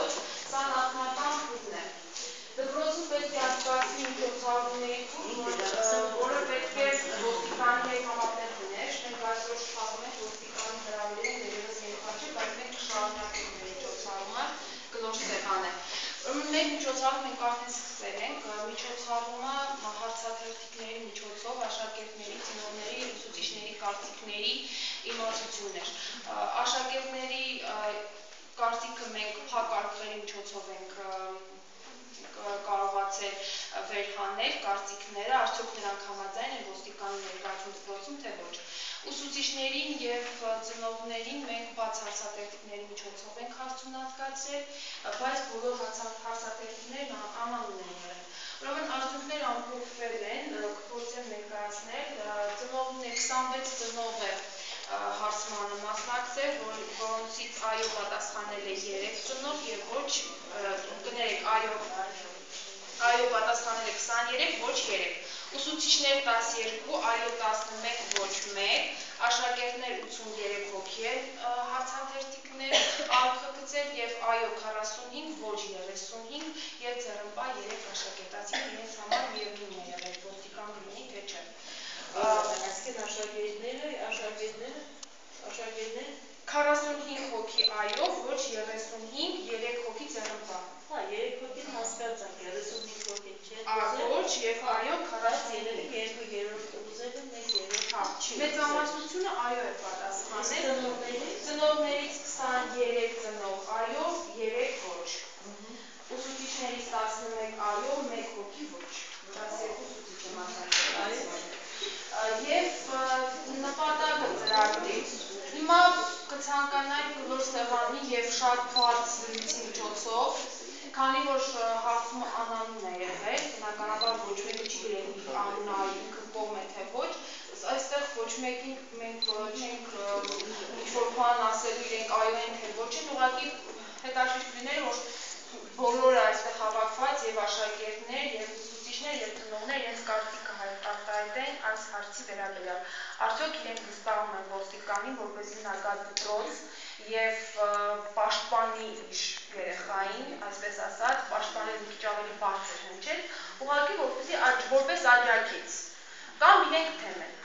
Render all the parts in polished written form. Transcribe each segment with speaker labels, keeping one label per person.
Speaker 1: Սա նախնական փուլն է։ Դպրոցում պետք է անցկացվի միջոցառումների փուլ, որը պետք է ոստիկանի հետ համատեղ լիներ։ Մենք այսօր շփվում ենք ոստիկանի հրավերին դերևս երբաչի, բայց մենք կշարունակենք մեր միջոցառումը գլոխ Ստեփան է։ Մեր միջոցառումը մենք արդեն սկսել ենք, միջոցառումը հարցաթերթիկների միջոցով աշակերտների, ծնողների, ուսուցիչների կարծիքների իմացություն էր։ Աշակերտների կարծիքը մենք փակարգերի միջոցով ենք կարողացել վերհանել կարծիքները, արդյոք նրանք համաձայն են ոստիկանի ներկայացում դպրոցում, թե ոչ։ Ուսուցիչներին և ծնողներին մենք բաց հարցաթերթիկների միջոցով ենք հարցունացկացրել, բայց բոլոր հարցաթերթիկներն ամանուն են եղել։ Ուրեմն արդյունքները ամփոփվել են, կփորձեմ ներկայացնել, 26 ծնող է հարցմանը մասնակցել, որոնցից այո պատասխանել է 3 ծնող և ոչ, կներեք, այո պատասխանել է 23, ոչ 3, ուսուցիչներ 12, այո 11, ոչ 1, աշակերտներ 83 հոգի են հարցաթերթիկներ արգելել և այո 45, ոչ 35 և ձեռնպա 3 աշակերտացի իրենց համար միևնույն է եղել ոստիկան կլինի, թե չէ։
Speaker 2: Այսինքն աշակերտները
Speaker 1: 45 հոգի այո, ոչ 35, 3 հոգի ձեռնպա։
Speaker 2: Հա, 3 հոգին հասկացանք, 35 հոգին չեն
Speaker 1: Ոչ եւ այո 45
Speaker 2: երկու երրորդ ուզելը մեկ երրորդ չի։
Speaker 1: Մեծամասնությունը այո է պատասխանել։ Ծնողներից 23 ծնող այո, 3 ոչ։ Ուսուցիչներից 11 այո, 1 հոգի ոչ։ 12 ուսուցիչ է մասնակցել։ Եվ նպատակը ծրագրի։ Հիմա կցանկանայի գլոխ Ստեփանի եւ շատ բարձ զրույցի միջոցով, քանի որ հարցումը անանուն է եղել, բնականաբար ոչ մեկը չի գրել անունը ինքը կողմ է թե ոչ, այստեղ ոչ մեկին մենք չենք ինչ-որ բան ասելու իրենք այո են թե ոչ են, ուղղակի հետաքրքիր էր, որ բոլորը այստեղ հավաքված եւ աշակերտներ եւ ուսուցիչներ եւ ծնողներ իրենց կարծիքը արտահայտեն այս հարցի վերաբերյալ։ Արդյոք իրենք վստահում են ոստիկանին, որպեսզի նա գա դպրոց եւ պաշտպանի իր երեխային, այսպես ասած, պաշտպանել մի քիչ ավելի բարձր հնչել, ուղղակի որպեսզի որպես աջակից կամ իրենք թեմ են։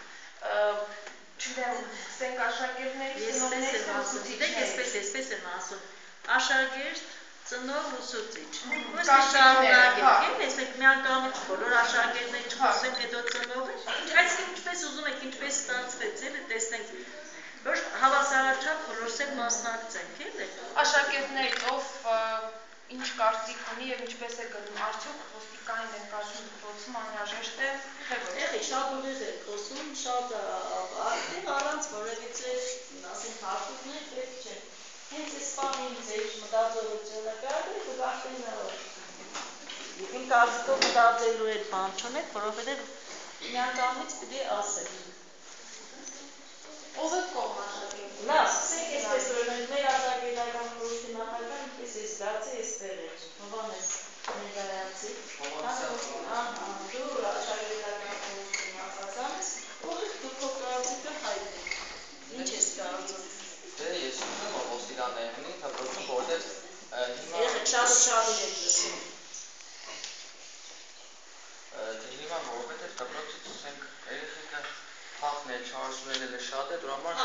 Speaker 1: Չգիտեմ, սկսենք աշակերտներից, ծնողներից կամ ուսուցիչներից։
Speaker 2: Այսպես եմ ասում, աշակերտ, ծնող, ուսուցիչ։ Ոսկե շարունակենք, ես մենք միանգամից բոլոր աշակերտների չխոսենք, հետո ծնողը, այսինքն ինչպես ուզում եք, ինչպես ստացվեց, էլի տեսնենք, որ հավասարաչափ բոլորս էլ մասնակցենք, էլի։
Speaker 1: Աշակերտներից ով ինչ կարծիք ունի եւ ինչպես է գնում, արդյոք ոստիկանի ներկայացում դպրոցում անհրաժեշտ է, թե ոչ։
Speaker 2: Եղի, շատ ուղիղ է խոսում, շատ ակտիվ, առանց որևիցե, ասենք, հարցումներ պետք չէ։ Հենց այս պահին ձեր մտածողությունը կարգի, դուք արդեն իմ կարծիքով մտածելու էլ բան չունեք, որովհետև միանգամից պիտի ասեք։
Speaker 1: Ով է կողմ աշակերտների։
Speaker 2: Լավ, սկսենք այսպես, օրինակ, մեր աշակերտական խորհրդի նախագահը ինչպես է զգացի այստեղ է, Հովհաննես ներկայացի։ Դու աշակերտական խորհրդի նախագահ ես, ուղիղ դու քո կարծիքը հայտնի։ Ինչ ես կարծում։
Speaker 3: Դե ես ուզում եմ ոստիկաններին դպրոցում, որտեղ հիմա
Speaker 2: Երեք շատ եք լսում։
Speaker 3: հիմա որովհետև դպրոցից ասենք երեխեքը փախն է, չարժունելը շատ է, դրա համար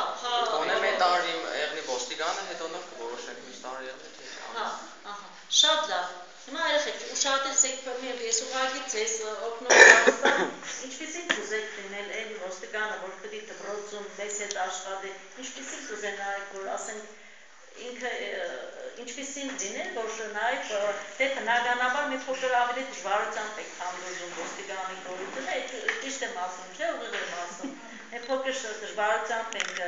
Speaker 3: գոնե մի տարի եղնի ոստիկանը, հետո նոր կորոշենք մի տարի եղնի թե
Speaker 2: ահա, շատ լավ։ Հիմա երեխեք, ուշադրից եք ես ուղղակի ձեզ օգնում հարցամ, ինչպիսին կուզեք լինել այն ոստիկանը, որ պիտի դպրոցում մեզ հետ աշխատի, ինչպիսին կուզենայիք, որ ասենք ինքը ինչպիսին լինել, որ նայեք, թե բնականաբար մի փոքր ավելի դժվարությամբ եք հանդուրժում ոստիկանի խորհուրդը, ճիշտ եմ ասում, չէ, ուղիղ եմ ասում, մի փոքր դժվարությամբ ենք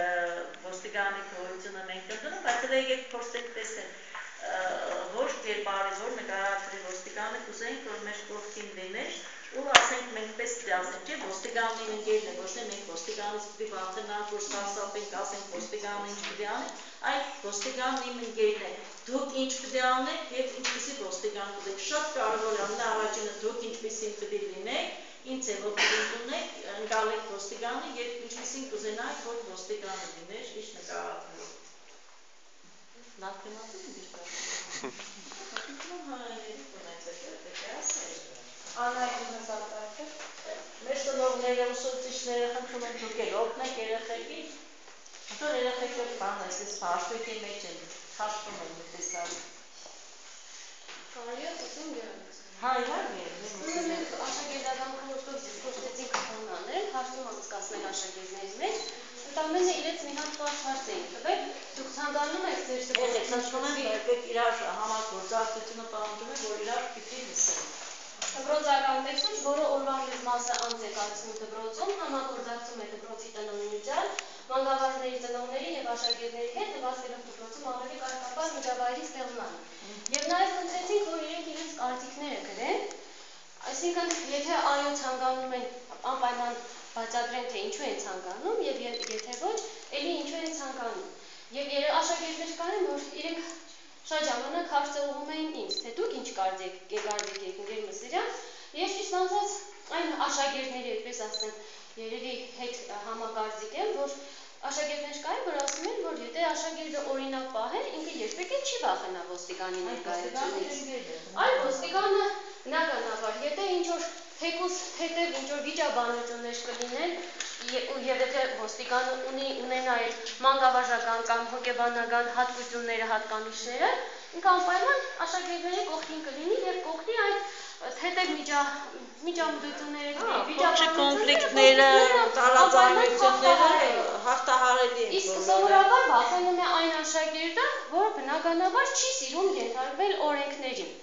Speaker 2: ոստիկանի խորհուրդը մենք ընդունում, բայց էլ եկեք փորձենք տեսնել, որ կերպարի, որ նկարագրի ոստիկանը կուզենք, որ մեր կողքին լիներ, ու ասենք մենք պես պիտի ասենք, չէ, ոստիկանն իմ ընկերն է, ոչ թե մենք ոստիկանից պիտի վախենանք, որ սարսափենք, ասենք ոստիկանը ինչ պիտի անի, այլ ոստիկանն իմ ընկերն է, դուք ինչ պիտի անեք եւ ինչպիսի ոստիկան կուզեք, շատ կարևոր է, ամենաառաջինը դուք ինչպիսին պիտի լինեք, ինձ է որ պիտի ընդունեք, ընկալեք ոստիկանը եւ ինչպիսին կուզենայիք, որ ոստիկանը լիներ իր նկարագրելով։ Լավ կմատում եք
Speaker 1: Անայում նկատարկը։
Speaker 2: Մեր ծնողները, ուսուցիչները խնդրում են դուք էլ օգնեք երեխեքին, որ երեխեքը բան այսպես հաշվեկի մեջ են, հաշվում են մի տեսակ։
Speaker 4: Կարելի է խոսում գերակս։
Speaker 2: Հա, իհարկե,
Speaker 4: Ուրեմն մենք աշակերտական խորհրդով խոսեցինք բանաներ, հարցում անցկացնել աշակերտների մեջ, ընդամենը իրենց մի հատ պարզ հարց էին տվել, դուք ցանկանում եք ձեր
Speaker 2: սպասում եք իրար համագործակցությունը պահանջում է, որ իրար պիտի լսեն։
Speaker 4: Դպրոցական տեքստը, որը օրվա մեծ մասը անց է կացվում դպրոցում, համագործակցում է դպրոցի տնօրինության, մանկավարժների ծնողների եւ աշակերտների հետ նպաստելով դպրոցում ավելի կարգապահ միջավայրի ստեղծմանը։ Եվ նաեւ խնդրեցինք, որ իրենք իրենց կարծիքները գրեն, այսինքն եթե այո ցանկանում են անպայման բացատրեն, թե ինչու են ցանկանում եւ եթե ոչ, ելի ինչու են ցանկանում։ Եվ աշակերտներ կային, որ իրենք շատ ժամանակ հարցողում էին ինձ, թե դուք ինչ կարծեք եք ընկեր Մսիրյան, ես ճիշտ ասած այն աշակերտների, այդպես ասեմ, երևի հետ համակարծիք եմ, որ աշակերտներ կային, որ ասում են, որ եթե աշակերտը օրինակ պահեր, ինքը երբեք չի վախենա ոստիկանի ներկայությունից։ Այլ ոստիկանը բնականաբար, եթե ինչ-որ թեկուզ հետև ինչ-որ վիճաբանություններ կլինեն, եւ եթե ոստիկանը ունենա այդ մանկավարժական կամ հոգեբանական հատկությունները, հատկանիշները, ինքը անպայման աշակերտների կողքին կլինի եւ կողքի այդ հետև միջամտությունները կլինի,
Speaker 2: կոնֆլիկտները, տարաձայնությունները հաղթահարելի են։
Speaker 4: Իսկ սովորաբար վախենում է այն աշակերտը, որ բնականաբար չի սիրում ենթարկվել օրենքներին։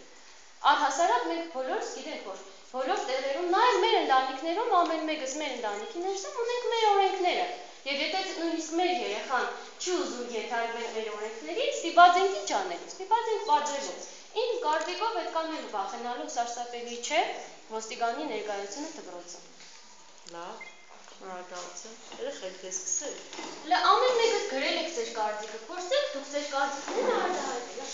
Speaker 4: Առհասարակ մենք բոլորս գիտենք, որ բոլոր տեղերում, նաև մեր ընտանիքներում, ամեն մեկս մեր ընտանիքի ներսում ունենք մեր օրենքները։ Եվ եթե նույնիսկ մեր երեխան չի ուզում ենթարկվել մեր օրենքներին, ստիպված ենք ինչ անել, ստիպված ենք պատժելու։ Իմ կարծիքով այդքան էլ վախենալու սարսափելի չէ ոստիկանի ներկայությունը դպրոցում։
Speaker 2: Լավ, շնորհակալություն։ Երեխեք դες սկսեք։
Speaker 4: Ամեն մեկս գրել եք ձեր կարծիքը, փորձեք դուք ձեր կարծիքները արտահայտել։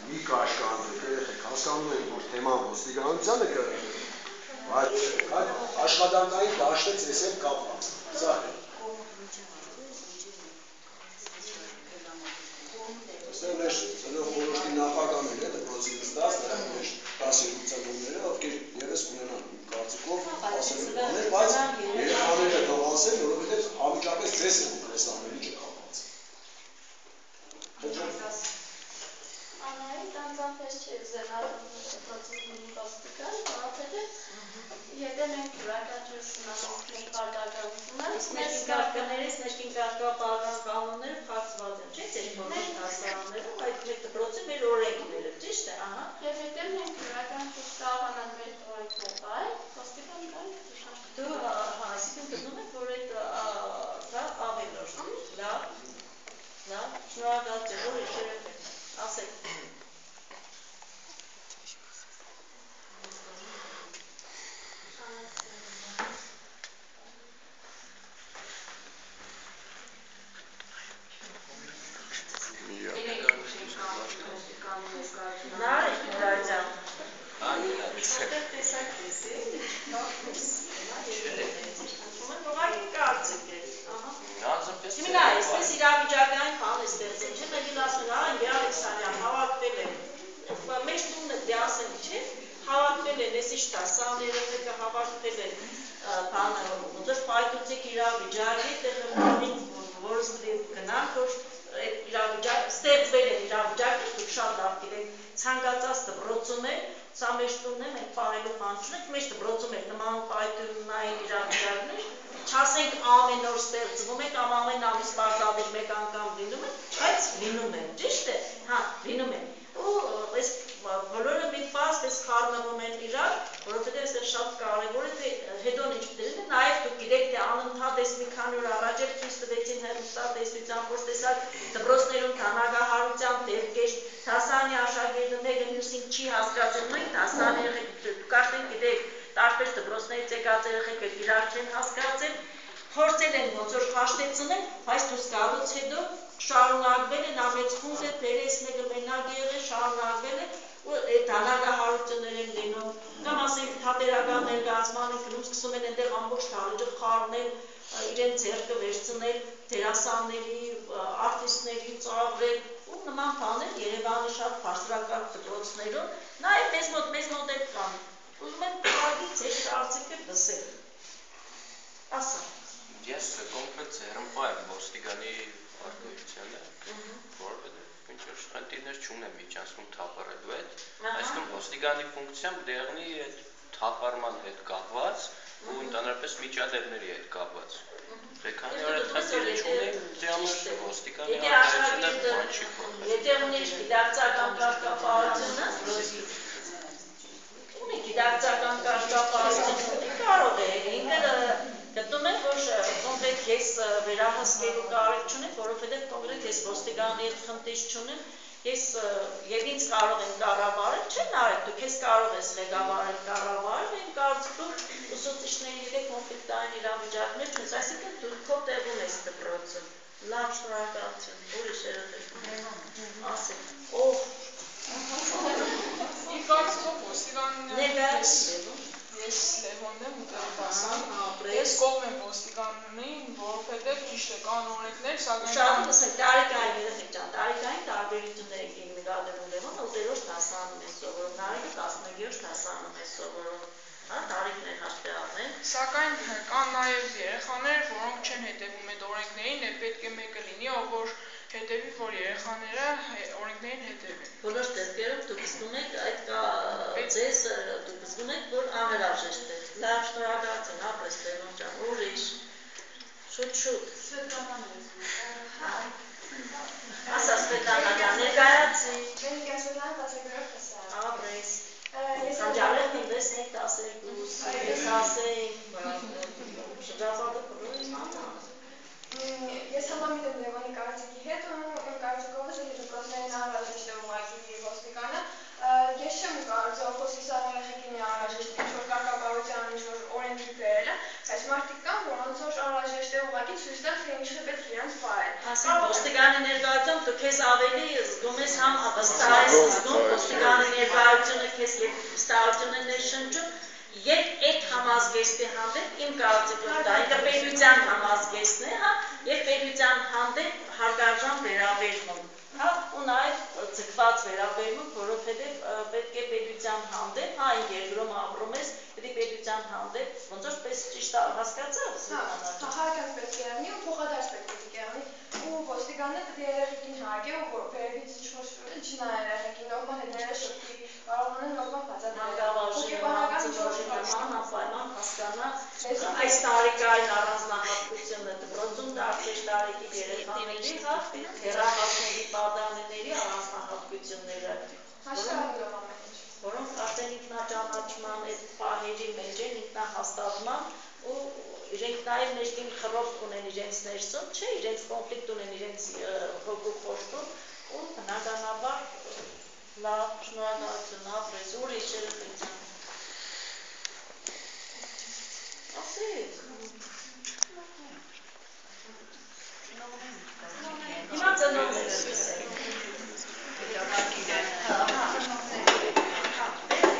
Speaker 5: Մի կաշկանդեք, երեխեք հասկանում եք, որ թեման ոստիկանությանը բայց աշխատանքային դաշտը ձեզ հետ կապված։ Սա է։ Այստեղ մեր ծնող խորհրդի նախագահն է դպրոցի նստած, նրանք մեր 12 ծնողները, ովքեր ևս կունենան կարծիքով ասելու բաներ, բայց երեխաները թող ասեն, որովհետև անմիջապես ձեզ հետ այս ամեն ինչը կապված։
Speaker 6: Անահիտ անձամբ ես չէի ուզենալ դպրոցի ոստիկան, որովհետև եթե մենք յուրաքանչյուրս ունենք մեր պարտականությունը,
Speaker 2: ներքին կարգապահական կանոնները փակցված են, չէ՞, ձեր բոլոր դասարաններում, այդ մեր դպրոցի մեր օրենքները, ճիշտ է, ահա։
Speaker 6: Եվ եթե մենք յուրաքանչյուրս կարողանանք մեր օրենքները պահել, ոստիկան կան
Speaker 2: Դու այսինքն գտնում եք, որ դա ավելորդ, լավ, շնորհակալություն, որ իշերեք եք, ասեք։ Այսպես իրավիճակային բան է ստեղծում, չէ՞, մեկին ասում են, Անգել Ալեքսանյան հավաքվել է, մեր տունը դե ասեմ, չէ՞, հավաքվել են, ես ինչ դասան երեխեքը հավաքվել են, բանը, ոնց պայթուցեք իրավիճակի, որս գնանք, որ այդ իրավիճակ ստեղծվել են իրավիճակը, դուք շատ լավ գիտեք, ցանկացած դպրոցում է, սա մեր տունն է, մենք պահելու բան չունենք, մեր դպրոցում է նման պայթունային իրավիճակներ, չասենք ամեն օր ստեղծվում է կամ ամեն ամիս պարտադիր մեկ անգամ լինում է, բայց լինում է, ճիշտ է, հա, լինում է, ու այս բոլորը մի պաստ այս խառնվում են իրար, որովհետև այստեղ շատ կարևոր է, թե հետո ինչ դրել է, նաև դուք գիտեք, թե անընդհատ այս մի քանի օր առաջ էր ցույց տվեցին հեռուստատեսության ոչ տեսակ դպրոցներում թանագահարության դեպքեր, դասարանի աշակերտը մեկը մյուսին չի հասկացել, նույն դասարանի երեխեք, դուք արդեն գիտեք, տարբեր դպրոցներից եկած երեխեքը իրար չեն հասկացել, փորձել են ոնց որ հաշտեցնել, բայց դուրս գալուց հետո շարունակվել են ամեծ խումբ է, բերես մեկը մենակ եղել, շարունակվել է ու այդ հանրահարություններ են լինում, կամ ասենք թատերական ներկայացման են գնում, սկսում են այնտեղ ամբողջ թալիջը խառնել, իրենց ձեռքը վերցնել դերասանների, արտիստների ծաղրել ու նման բաներ Երևանի շատ բարձրակարգ դպրոցներում, նաև մեզ մոտ էլ կան։ Ուզում եմ ուղղակի ձեր կարծիքը լսել։ Ասա։
Speaker 7: Ես կոնկրետ ձեռնպա եմ ոստիգանի արտադրությանը, որովհետև ինչ-որ խնդիրներ չունեմ միջանցքում թափառելու հետ, այսինքն ոստիգանի ֆունկցիան դեղնի այդ թափառման հետ կապված ու ընդհանրապես միջադեպների հետ կապված։ Քանի որ այդ խնդիրը չունեմ, դրա համար ոստիկանի արտադրությունը բան չի փոխել։
Speaker 2: Եթե ունես գիտակցական կարգապահությունը, ունի գիտակցական կարգապահությունը, կարող է ինքը գտնում եմ, որ կոնկրետ ես վերահսկելու կարիք չունեմ, որովհետև կոնկրետ ես ոստիկանի հետ խնդիր չունեմ, ես եւ ինձ կարող են կառավարել, չեն արել, դու քեզ կարող ես ղեկավարել կառավարել, իմ կարծիքով ուսուցիչների հետ կոնֆլիկտային իրավիճակներ չունես, այսինքն դու քո տեղում ես դպրոցում։ Լավ, շնորհակալություն, ուրիշ երեխեք, ասեք, ով։
Speaker 1: Իմ կարծիքով ոստիկանները
Speaker 2: Ներկայացնում
Speaker 1: ես Լևոնն եմ ուտելիքասան, ես կողմ եմ ոստիկանին, որովհետև ճիշտ է կան օրենքներ, սակայն
Speaker 2: շատ լսեք, տարիքային երեխեք ջան, տարիքային տարբերություններ եք նկատելու Լևոնը 8-րդ դասարանում է սովորում, Նարեկը 11-րդ դասարանում է սովորում, տարիքներ հաշվի առնենք։
Speaker 1: Սակայն կան նաև երեխաներ, որոնք չեն հետևում այդ օրենքներին, եւ պետք է մեկը լինի, ով որ հետևի, որ երեխաները օրենքներին հետևեն։
Speaker 2: Բոլոր դեպքերում դուք զգում եք այդ ձեզ դուք զգում եք, որ անհրաժեշտ է։ Լավ, շնորհակալություն, ապրես Լևոն ջան, ուրիշ։ Շուտ։ Ասա Սվետլանա ջան, ներկայացի։
Speaker 8: Սվետլանա 10-րդ դասարան։
Speaker 2: Ապրես։
Speaker 8: Ես
Speaker 2: Անջալել տնտեսնեք 12, ես ասենք, շրջապատը փռում իմանա։
Speaker 8: Ես համամիտ եմ Լևոնի կարծիքի հետ ու իմ կարծիքով դպրոցներին անհրաժեշտ է ուղղակի ոստիկանը։ Ես չեմ կարծում, որ սա երեխեքին անհրաժեշտ է ինչ-որ կարգապահության ինչ-որ օրենքի բերելը, բայց մարդիկ կան, որոնց որ անհրաժեշտ է ուղղակի ցույց տալ, թե ինչը պետք է իրենց վարել։
Speaker 2: Ասենք ոստիկանի ներկայությամբ դու քեզ ավելի զգում ես համ վստահ ես զգում ոստիկանի ներկայությունը քեզ եւ վստահությունը ներշնչում Երբ այդ համազգեստի հանդեպ իմ կարծիքով դա ինքը պետության համազգեստն է, հա, եւ պետության հանդեպ հարգարժան վերաբերմունք, հա, ու նաեւ ձգված վերաբերմունք, որովհետեւ պետք է պետության հանդեպ, հա, այն երկրում ապրում ես, պետք է պետության հանդեպ, ոնց որ պես ճիշտ հասկացա՞ս։
Speaker 8: Հա, հարգանք պետք է եղնի ու փոխադարձ պետք է եղնի, ու ոստիկանները պետք է երեխեքին հարգի ու վերևից ինչ-որ չնա երեխեքին, նորմալ հետները շփի, կարողանան նորմալ
Speaker 2: Անպայման հասկանա այս տարիքային առանձնահատկությունը դպրոցում դարձել տարեկի երեխաների, հա, հեռահասների պատանիների առանձնահատկությունները, որոնք արդեն ինքնաճանաչման այդ պահերի մեջ են, ինքնահաստատման ու իրենք նաև ներքին խռովք ունեն իրենց ներսում, չէ, իրենց կոնֆլիկտ ունեն իրենց հոգու խոշտում ու բնականաբար լավ, շնորհակալություն, ապրես, ուրիշ երեխեք ջան։ Ասեք։ Հիմա ծնողները լսեք։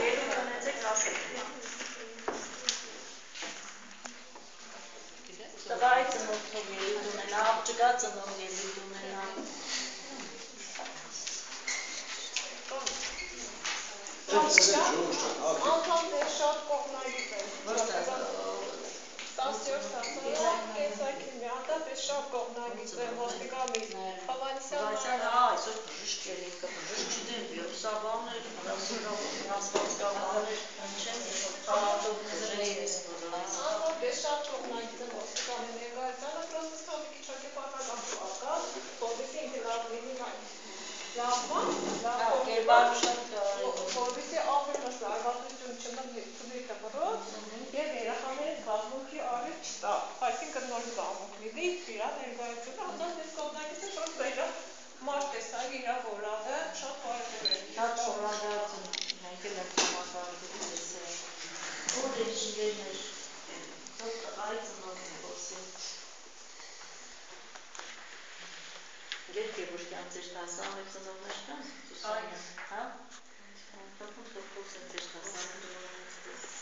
Speaker 2: Երեք ունեցեք ասեք։ Տղայի ծնողքով ելույթ ունենա, աղջկա ծնող ելույթ ունենա։
Speaker 1: Անդամ դեր շատ կողմնակից են։
Speaker 2: Ոչ դա
Speaker 1: 10-րդ դասարան կեսակի միատապ ես շատ կողմնակից են ոստիկանի Հովհաննիսյան
Speaker 2: այսօր բժիշկ էր, ինքը բժիշկ չդեմ, վիրուսաբաններ, ասվածքաբաններ, չեն խաղատով բժիշկ ես բոլորից։
Speaker 1: Անդամ դեր շատ կողմնակից են ոստիկանի ներկայությանը, պրոստը ստավի քիչ հոգեբանական պակա, որպեսզի ինքը լավ լինի լավ բան, որպեսզի ավելի մեծ լարվածություն չմտնի դպրոց եւ երեխաների զբաղմունքի առիթ չտա, այսինքն նոր զբաղմունք լինի, իր ներկայությունը հանդարտ ես կողմնակից եմ, որ դա մարդ տեսակ իր որակը շատ կարևոր է։
Speaker 2: Շատ շնորհակալություն, մենք էլ ենք համակարգում լսել։ Ուրիշ ընկերներ, թող տղայի ծնողին խոսի։ Երբ Գևորգյան ձեր դասարանի ծնողներ կան, Սուսանյան, հա? Թող խոսեն ձեր դասարանի ծնողներից։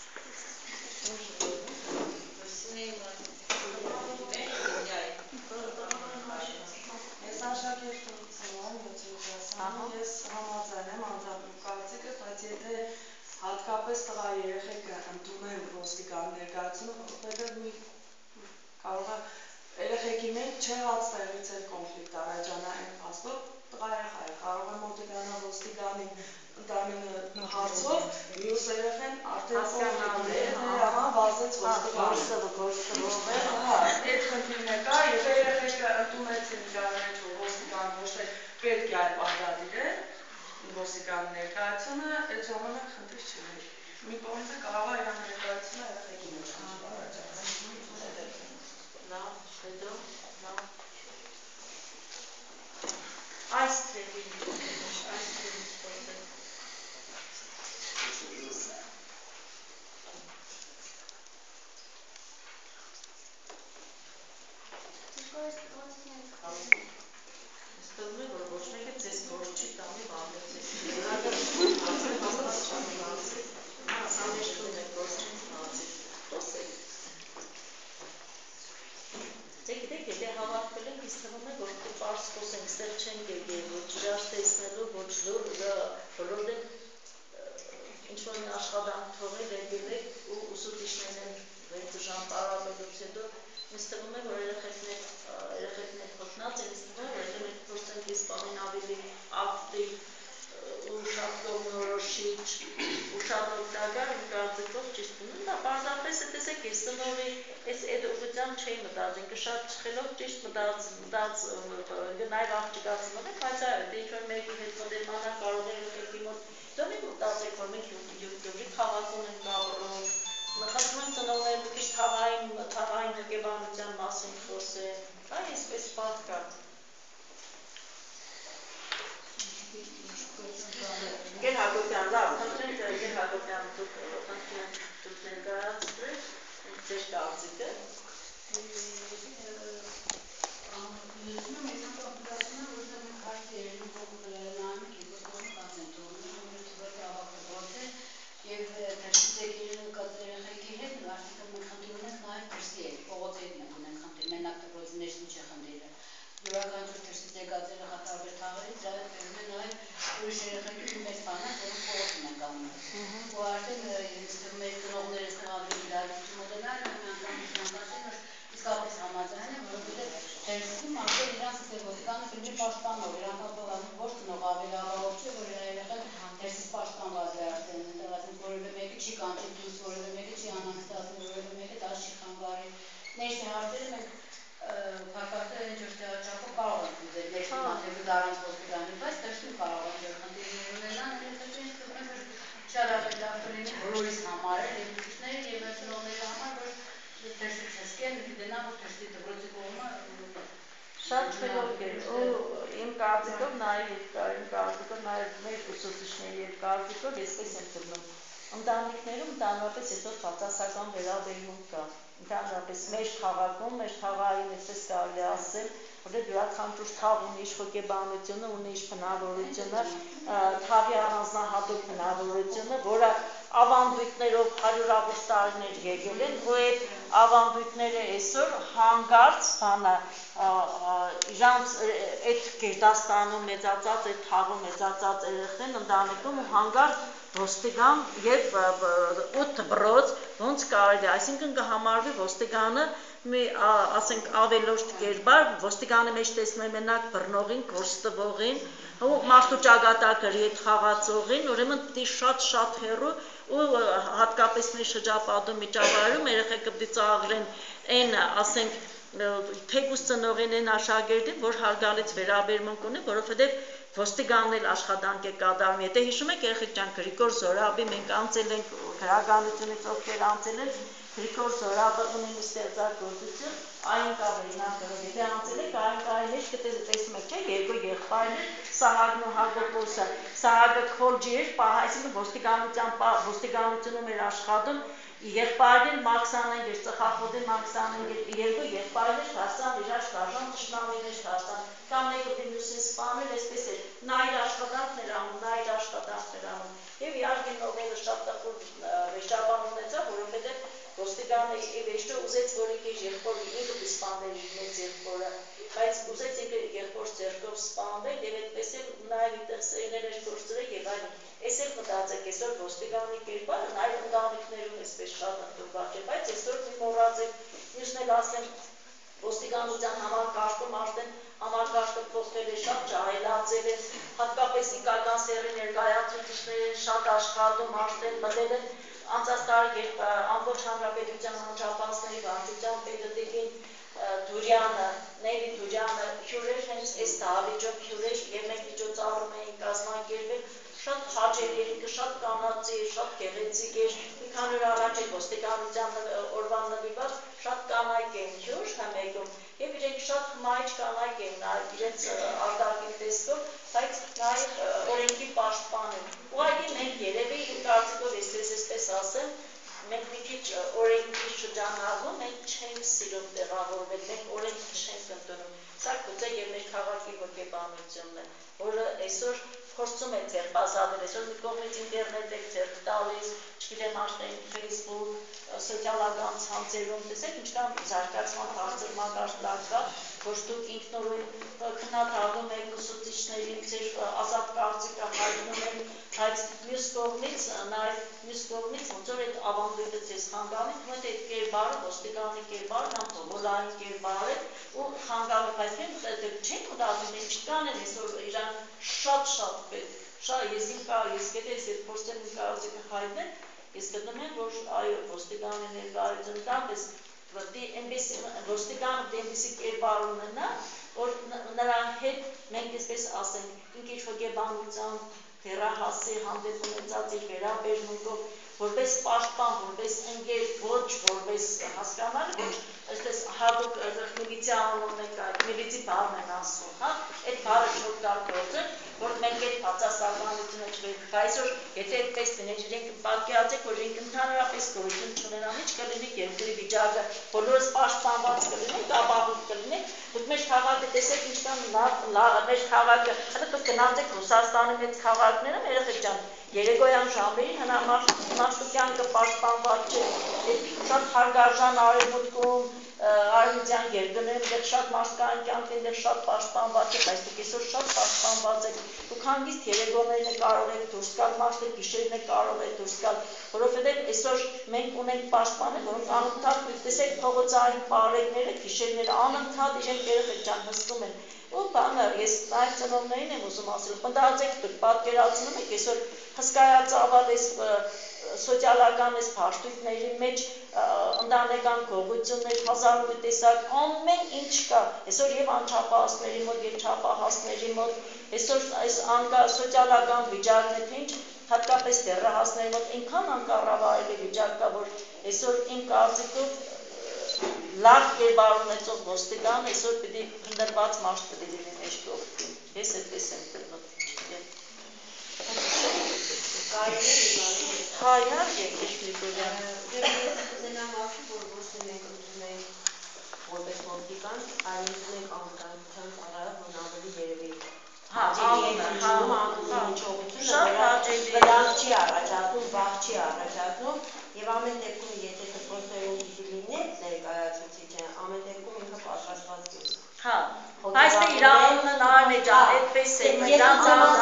Speaker 9: Ես աշակերտ եմ, 7-րդ հատկապես տղա երեխեքը ընդունել ոստիկանի ներկայությունը, որովհետև մի կարող է երեխեքի մեջ չեղած տեղից էլ կոնֆլիկտ առաջանա այն փաստով, տղա երեխա է կարող է մոտենալ ոստիկանի ընդամենը հարցով, մյուս երեխեն արդեն կոնֆլիկտ վազեց ոստիկանին։ Այդ խնդիրն է կա, եթե երեխեքը ընդունեցին իրար մեջ, որ ոստիկանը ոչ թե պետք է այլ պարտադիրել ոստիկանի ներկայությունը, այդ ժամանակ խնդիր չի։ Մի կողմից կարող է իրան ներկայությունը երեխեքի մեջ առաջանալ։
Speaker 2: Լավ, հետո, լավ։ Այս թևին ստորտեք։ Ստորում է, որ ոչ մեկը ձեզ գործ չի տանի բանդեցեք։ Սանեշտում է գործ չենք նացիկ։ Խոսեք։ Դե գիտեք, եթե հավատվել ենք, ինձ թվում է, որ պարզ խոսենք, ստեղ չենք եկել, ոչ ջրաշ տեսնելու, ոչ լուր, բոլորն ինչ-որ մի աշխատանք թողել եկել եք ու ուսուցիչներն 6 ժամ պարապելուց հետո ինձ թվում է, որ երեխեքներ խոտնած են, ինձ թվում է, որ եթե մենք փորձենք այս բանին ավելի ակտիվ ու շատ կողմնորոշիչ ու շատ օգտակար ու կարծիքով ճիշտ ունեն, դա պարզապես է տեսեք, այս ծնողի այդ ուղղությամբ չէի մտածում, շատ չխելով ճիշտ նաև աղջիկա ծնողեք, բայց այո, դե ինչ-որ մեկի հետ մոտենալը կարող է երեխեքի մոտ, դու մի մտածեք, որ մենք Գյումրի քաղաքում ենք ապրում, խնդրում եմ ծնողները մի քիչ թաղային հոգեբանության մասին խոսեն, դա այսպես բախ կա։ Գեր Հակոբյան, լավ, խնդրենք Գեր Հակոբյան, դուք ներկայացրեք ձեր կարծիքը։
Speaker 10: Եվ դրսից եկել նկատել երեխեքի հետ, արդյոք մենք խնդիր ունենք նաև դրսի հետ, փողոցի հետ մենք ունենք խնդիր, մենակ դպրոցի ներսում չէ խնդիրը։ Յուրաքանչյուր դրսից եկած երեխա տարբեր թաղերից, դա բերում է նաև ուրիշ երեխեքի մեծ բանակ, որոնք փողոցում են կանգնում։ Ու արդեն ինձ թվում է ծնողները այստեղ ավելի լավ մոտենալ, մի անգամ ասել, որ իսկապես համաձայն են, որովհետև դրսում արդեն իրանց ոստիկանը պետք է պաշտպանող, իրանք ոչ ծնող ավելի աղաղով չէ, որ երեխան դրսից պաշտպանված է արդեն, որևէ մեկը չի կանչի դուրս, որևէ մեկը չի անհանգստացնի, որևէ մեկը դա չի խանգարի։ Ներսի հարցերը մենք փակարդը ինչ որ չափով կարող ենք ուզել, ներսի մատերուդ առանց ոստիկանի, բայց դրսում կարող են ձեր խնդիրներ ունենան, հետո ինձ թվում է, որ շատ ավելի լավ կլինի բոլորիս համար էլ, եւ ուսուցիչների եւ ծնողների համար, որ դրսից հսկեն, գիտենան, որ դրսի դպրոցի կողմը
Speaker 2: շատ խելոք է, ու իմ կարծիքով նաև մեր ուսուցիչների եւ կարծիքով այսպես եմ թվում։ Ընտանիքներում ընդհանրապես այսօր բացասական վերաբերմունք կա։ Ընդհանրապես մեր քաղաքում, մեր թաղային այսպես կարելի ասել, որտեղ յուրաքանչյուր թաղ ունի իր հոգեբանությունը, ունի իր բնավորությունը, թաղի առանձնահատուկ բնավորությունը, որը ավանդույթներով հարյուրավոր տարիներ եկել են, ու այդ ավանդույթները այսօր հանգարց բանը իրանց այդ գերդաստանում մեծացած, այդ թաղում մեծացած երեխեն ընտանիքում ու հանգարց ոստիկան եւ 8 դպրոց ոնց կարելի, այսինքն կհամարվի ոստիկանը մի ասենք ավելորդ կերպար ոստիկանի մեջ տեսնում մենակ բռնողին, գործ տվողին ու մարդու ճակատագրի հետ խաղացողին, ուրեմն պիտի շատ հեռու ու հատկապես մեր շրջապատում միջավայրում երեխեքը պիտի ծաղրեն այն ասենք թեկուզ ծնողին են աշակերտին, որ հարգալից վերաբերմունք ունի, որովհետև ոստիկանն էլ աշխատանք է կատարում։ Եթե հիշում եք երեխեք ջան, Գրիգոր Զորաբի մենք անցել ենք գրականությունից ովքեր անցել են, Գրիգոր Զորաբը ունի մի ստեղծագործություն, Այնկավերին անգամ, եթե անցել եք Այնկավի մեջ տեսնում եք, չէ, երկու եղբայրներ, Սահակն ու Հակոբոսը, Սահակը քոլջի էր, այսինքն ոստիկանությունում էր աշխատում, եղբայրներ Մաքսանեն էր, ծխախոտի Մաքսանեն էր, երկու եղբայրներ դարձան իրար շարժան թշնամիներ դարձան, կամ մեկը մյուսին սպանել, այսպես էր, նա իր աշխատանքն էր անում, եւ իհարկե Նոբելը շատ տխուր վեճաբան ունեցավ, որովհետեւ ոստիկանը ի վերջո ուզեց, որ իր եղբորը ինքը կսպանվեր իր մեծ եղբորը, բայց ուզեց ինքը եղբոր ձեռքով սպանվել եւ այդպես էլ նաեւ այդտեղ սերներ էր գործել եւ այլն։ Այս էլ մտածեք, այսօր ոստիկանի կերպարը նաեւ ընտանիքներում էսպես շատ ընդունված է, բայց այսօր մի մոռացեք, մյուսն էլ ասեմ ոստիկանության համակարգում արդեն համակարգը փոխվել է, շատ ջահելացել է, հատկապես ինքական սեռի ներկայացուցիչները շատ աշխատում արդեն մտել են անցած տարի, երբ ամբողջ հանրապետության անջապահների վարչության պետը Տիկին Դուրյանը, Նևի Դուրյանը հյուրեր հենց այս դահլիճով հյուրեր եւ մենք միջոցառում էինք կազմակերպել, շատ հաճ էր երիկը, շատ կանացի էր, շատ գեղեցիկ էր, մի քանի օր առաջ էր ոստիկանության օրվան նվիրված, շատ կանայք են հյուր համեկում եւ իրենք շատ հմայիչ կանայք են նաեւ իրենց արտաքին տեսքով, բայց նաեւ օրենքի պաշտպան են։ Ուղղակի մենք երևի իմ կարծիքով այսպես ասեմ, մենք մի քիչ օրենքի շրջանառվում, մենք չենք սիրում տեղավորվել, մենք օրենքը չենք ընդունում։ Սա գուցե եւ մեր քաղաքի հոգեբանությունն է, որը այսօր փորձում է ձերբազատել, այսօր մի կողմից ինտերնետ է ձեռք տալիս, չգիտեմ արդեն Facebook, սոցիալական ցանցերում, տեսեք ինչքան զարգացման բարձր մակարդակ կա, որ դուք ինքնուրույն քննադատում եք ուսուցիչներին, ձեր ազատ կարծիքը հայտնում եք, բայց մյուս կողմից ոնց որ այդ ավանդույթը ձեզ խանգարի, ու այդ կերպարը, ոստիկանի կերպարն ամբողջային կերպար է ու խանգարում, բայց մենք չենք մտածում, ինչ կանեն այսօր իրան շատ պետք, ես գիտես, ես փորձեմ իմ կարծիքը հայտնել, ես գտնում եմ, որ այո, ոստիկանի ներկայությունը տապես ոստիկանը դեմիսի կերպար ունենա, որ նրան հետ մենք այսպես ասենք, ինչ հոգեբանության դեռահասի հանդեպ ունեցած իր վերաբերմունքով, որպես պաշտպան, որպես ընկեր, ոչ որպես հասկանալ, ոչ այսպես հատուկ միլիցիա անունն է կայ, միլիցի բառն են ասում, հա, այդ բառը շուտ կար գործել, որ մենք այդ բացասարմանությունը չվենք, այսօր եթե այդպես լիներ, իրենք պատկերացեք, որ իրենք ընդհանրապես գոյություն չունենան, ինչ կլինի երկրի վիճակը, բոլորս պաշտպանված կլինենք, ապահով կլինենք, դուք մեր քաղաքը տեսեք ինչքան լավ է, մեր քաղաքը, հələ դուք գնացեք Ռուսաստանի մեծ քաղաքները, երեխեք ջան, երեկոյան ժամերին հնամաշտու կյանքը պաշտպանված չէ, շատ հարգարժան արևմուտքում, արևմտյան երկրներում դեռ շատ մարդկային կյանք են դեռ շատ պաշտպանված է, բայց դուք այսօր շատ պաշտպանված եք, դուք հանգիստ երեկոներն է կարող եք դուրս գալ, մարդը գիշերն է կարող եք դուրս գալ, որովհետև այսօր մենք ունենք պաշտպանել, որոնք անընդհատ տեսեք փողոցային պարեկները, գիշերները անընդհատ իրենք երեխեք ջան հսկում են, ու բանը ես նաև ծնողներին եմ ուզում ասել, մտածեք դուք պատկերացնում եք այսօր հսկայածավալ այս սոցիալական այս փաշտույթների մեջ ընտանեկան գողություններ, հազար ու տեսակ ամեն ինչ կա, այսօր եւ անչափահասների մոտ եւ չափահասների մոտ, այսօր այս սոցիալական վիճակն է թե ինչ, հատկապես դեռահասների մոտ այնքան անկառավարելի վիճակ կա, որ այսօր իմ կարծիքով լավ կերպար ունեցող ոստիկան այսօր պիտի հնդրված մարդ պիտի լինի մեր կողքին, ես այդպես եմ գտնում։ Հայար եկեք Գրիգորյան։
Speaker 11: Ես կուզենամ ասում, որ ոչ թե մենք ընդունենք որպես ոստիկան, այլ ընդունենք անվտանգության ծառայող, որ ավելի երևի հաճելի է անունի հնչողությունը, վտանգ չի առաջացնում, վախ չի առաջացնում, եւ ամեն դեպքում եթե դպրոցներում պիտի լիներ ներկայացուցիչը, ամեն դեպքում ինքը պատրաստված կլինի։
Speaker 2: Հա, բայց դե իր անունը նարն է ջան, այդպես է, դրանց անունը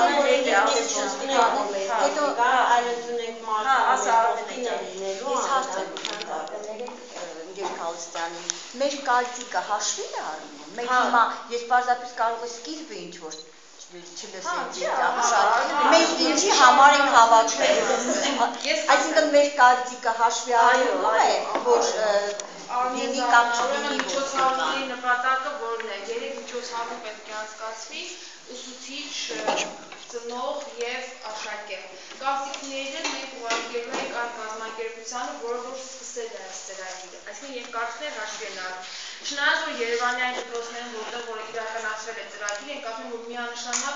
Speaker 11: հետո այլ ընդունենք մարդկանց լինելու անվտանգության ծառայողների
Speaker 12: Գերկալստյանի մեր կարծիքը հաշվի է առնում։ Մենք հիմա ես պարզապես կարող եմ սկիզբը ինչ որ չլսենք, մենք ինչի համար ենք հավաքվել։ Այսինքն մեր կարծիքը հաշվի առնում է, որ լինի կամ չլինի
Speaker 1: միջոցառումների նպատակը որն է, երեք միջոցառում պետք է անցկացվի, ուսուցիչ, ծնող եւ աշակերտ։ Կարծիքները մենք ուղարկելու ենք այդ կազմակերպությանը, որը որ սկսել է այս ծրագիրը, այսինքն երկարքներ հաշվի են առնում։ Չնայած որ Երևանյան դպրոցներում որտեղ որ իրականացվել է ծրագիրը, ենք ասում որ միանշանակ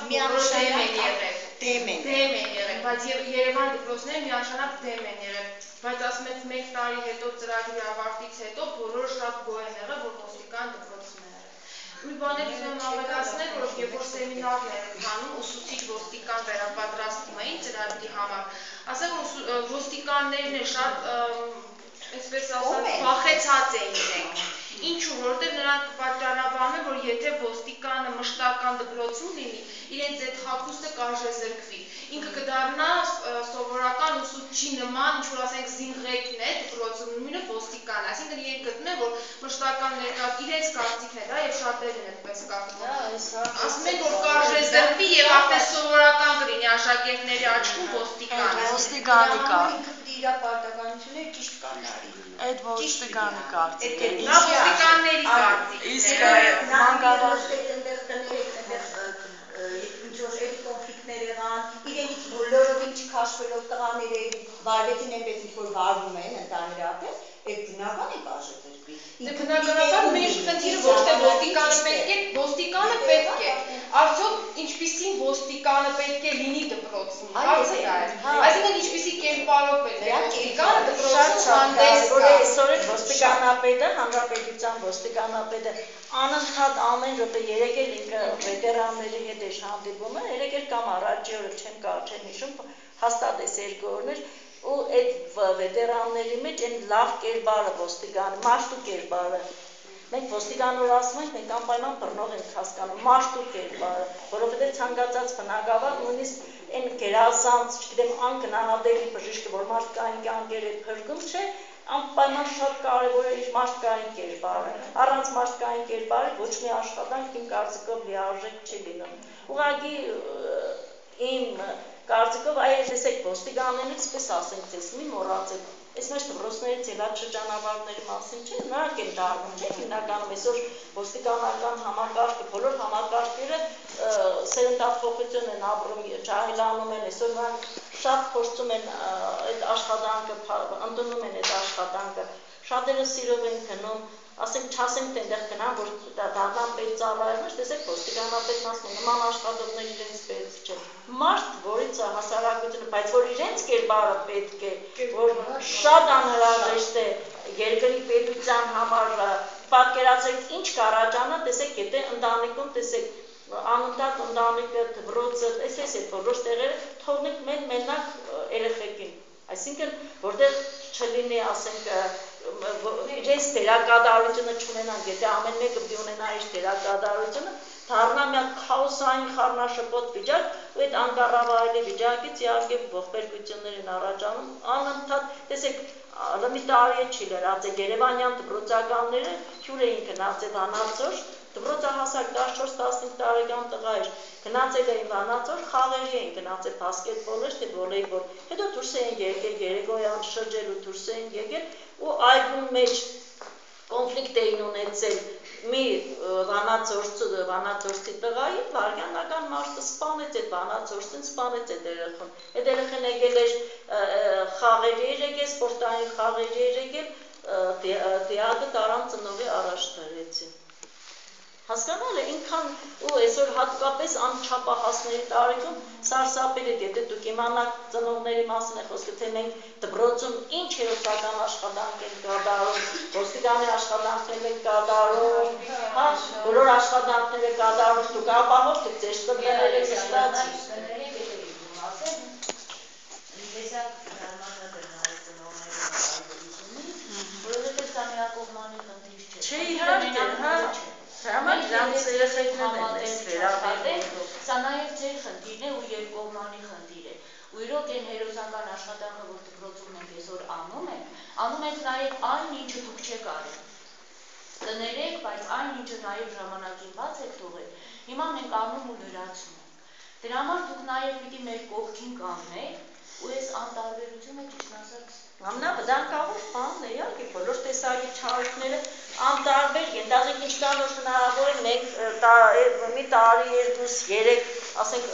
Speaker 1: դեմ են եղել, բայց Երևան դպրոցները միանշանակ դեմ են եղել, բայց ասում եմ 1 տարի հետո ծրագրի ավարտից հետո բոլորը շատ գոհ են եղել, որ ոստիկան դպրոցում են եղել։ Մի բան էլ ուզում ավելացնել, որ երբ որ սեմինարներ են կանում, ուսուցիչ ոստիկան վերապատրաստում էին ծրագրի համար, ասեմ որ ոստիկաններն է շատ այսպես ասած, վախեցած էին իրենք։ Ինչու, որովհետև նրանք պատճառաբանում են, որ եթե ոստիկանը մշտական դպրոցում լինի, իրենց այդ հագուստը կարժե զրկվի։ Ինքը կդառնա սովորական ուսուցչի նման, ինչ-որ ասենք զինղեկն է դպրոցում, նույնը ոստիկան է, այսինքն իրենք գտնում են, որ մշտական ներկայ իրենց կարծիքն է դա եւ շատերն են այդպես կարծում։ Ասում են, որ կարժե զրկվի եւ արդեն սովորական կլինի աշակերտների աչքում ոստիկանը։
Speaker 9: Ոստիկանի կարգ։
Speaker 12: Իր պարտականությունը ճիշտ կանարի։
Speaker 9: Այդ ոստիկանի կարծիք է։
Speaker 1: Նա ոստիկանների կարծիք։
Speaker 9: Իսկ մանկավարժ
Speaker 12: ինչ-որ այդ կոնֆլիկտներ եղան, իրենից բոլորովին չքաշվելով տղաները վարվեցին այնպես ինչ-որ վարվում են ընդհանրապես, այդ բնական է կարժե զրկվի։
Speaker 1: Բնականաբար մեր խնդիրը ոչ թե ոստիկանը պետք է, ոստիկանը պետք է։ Արդյոք ինչպիսին ոստիկանը պետք է լինի դպրոցում։ Հարցը դա է։ Այսինքն ինչպիսի կերպարով պետք է ոստիկանը դպրոցում հանդես գա։
Speaker 2: Այսօր այդ ոստիկանապետը, հանրապետության ոստիկանապետը անընդհատ ամեն րոպե երեկ էլ ինքը վետերանների հետ էր հանդիպում, երեկ էլ կամ առաջի օրը չեմ հիշում, հաստատ էս 2 օրներ ու այդ վետերանների մեջ այն լավ կերպարը ոստիկան, մաշտու կերպարը մենք ոստիկանոր ասում ենք, մենք անպայման բռնող ենք հասկանում, մաշտու կերպարը, որովհետև ցանկացած բնակավար նույնիսկ այն գերազանց, չգիտեմ, անկնահատելի բժիշկը, որ մարդկային կյանքեր է փրկում, չէ, անպայման շատ կարևոր է իր մարդկային կերպարը, առանց մարդկային կերպարի ոչ մի աշխատանք իմ կարծիքով լիարժեք չի լինում։ Ուղղակի իմ կարծիքով այ տեսեք ոստիկաններից պես ասենք ձեզ մի մոռացեք այս մեր դպրոցներից ելած շրջանավարտների մասին չէ, նրանք են դառնում, չէ, հիմնականում այսօր ոստիկանական համակարգը, բոլոր համակարգերը սերնդափոխություն են ապրում, ջահելանում են, այսօր նրանք շատ փորձում են այդ աշխատանքը, ընդունում են այդ աշխատանքը, շատերը սիրով են գնում, ասենք չասենք թե այնտեղ գնան, որ դառնան պետծառայողներ, տեսեք ոստիկանապետն ասում է նման աշխատողներ իրենց պետք չէ։ Մարդ, որից հասարակությունը, բայց որ իրենց կերպարը պետք է, որ շատ անհրաժեշտ է երկրի պետության համար, պատկերացրեք ինչ կառաջանա, տեսեք, եթե ընտանիքում, տեսեք, անընդհատ ընտանիքը, դպրոցը, այսպես է բոլոր տեղերը թողնենք մենակ երեխեքին, այսինքն որտեղ չլինի, ասենք, իրենց դերակատարությունը չունենանք, եթե ամեն մեկը պիտի ունենա իր դերակատարությունը, դառնա մի հատ քաոսային խառնաշփոթ վիճակ, ու այդ անկառավարելի վիճակից իհարկե ողբերգություններ են առաջանում, անընդհատ, տեսեք, մի տարի չի լրացել, Երևանյան դպրոցականները հյուր էին գնացել Վանաձոր, դպրոցահասակ 14-15 տարեկան տղա էր, գնացել էին Վանաձոր, խաղերի էին գնացել բասկետբոլ, թե վոլեյբոլ, հետո դուրս էին եկել երեկոյան շրջել ու դուրս էին եկել ու այգում մեջ կոնֆլիկտ էին ունեցել մի վանաձորցի տղայի, վարյանական մարդը սպանեց այդ վանաձորցին, սպանեց այդ երեխան, այդ երեխան եկել էր խաղերի էր եկել, սպորտային խաղերի էր եկել, դիադը տարան ծնողի առաջ դրեցին։ Հասկանալ է, ինքան ու այսօր հատկապես անչափահասների տարիքում սարսափելի է, եթե դուք իմանաք ծնողների մասին է խոսքը, թե մենք դպրոցում ինչ հերոսական աշխատանք ենք կատարում, ոստիկանի աշխատանքներ ենք կատարում, բոլոր աշխատանքները կատարում, դուք ապահով դուք ձեր ծնողները
Speaker 10: Համար դրանց երեխեքներն են այս վերաբերել, սա նաև ձեր խնդիրն է ու երկկողմանի խնդիր է։ Ու իրոք այն հերոսական աշխատանքը, որ դպրոցում մենք այսօր անում ենք նաև այն, ինչը դուք չեք արել։ Կներեք, բայց այն, ինչը նաև ժամանակին բաց եք թողել, հիմա մենք անում ու լրացնում ենք։ Դրա համար դուք նաև պիտի մեր կողքին կանգնեք ու այս անտարբերությունը ճիշտ ասած
Speaker 2: ամենավտանգավոր բանն է, իհարկե, բոլոր տեսակի չարիքները անտարբեր են, դասենք ինչքան որ հնարավոր է մենք մի տարի, 2-3, ասենք,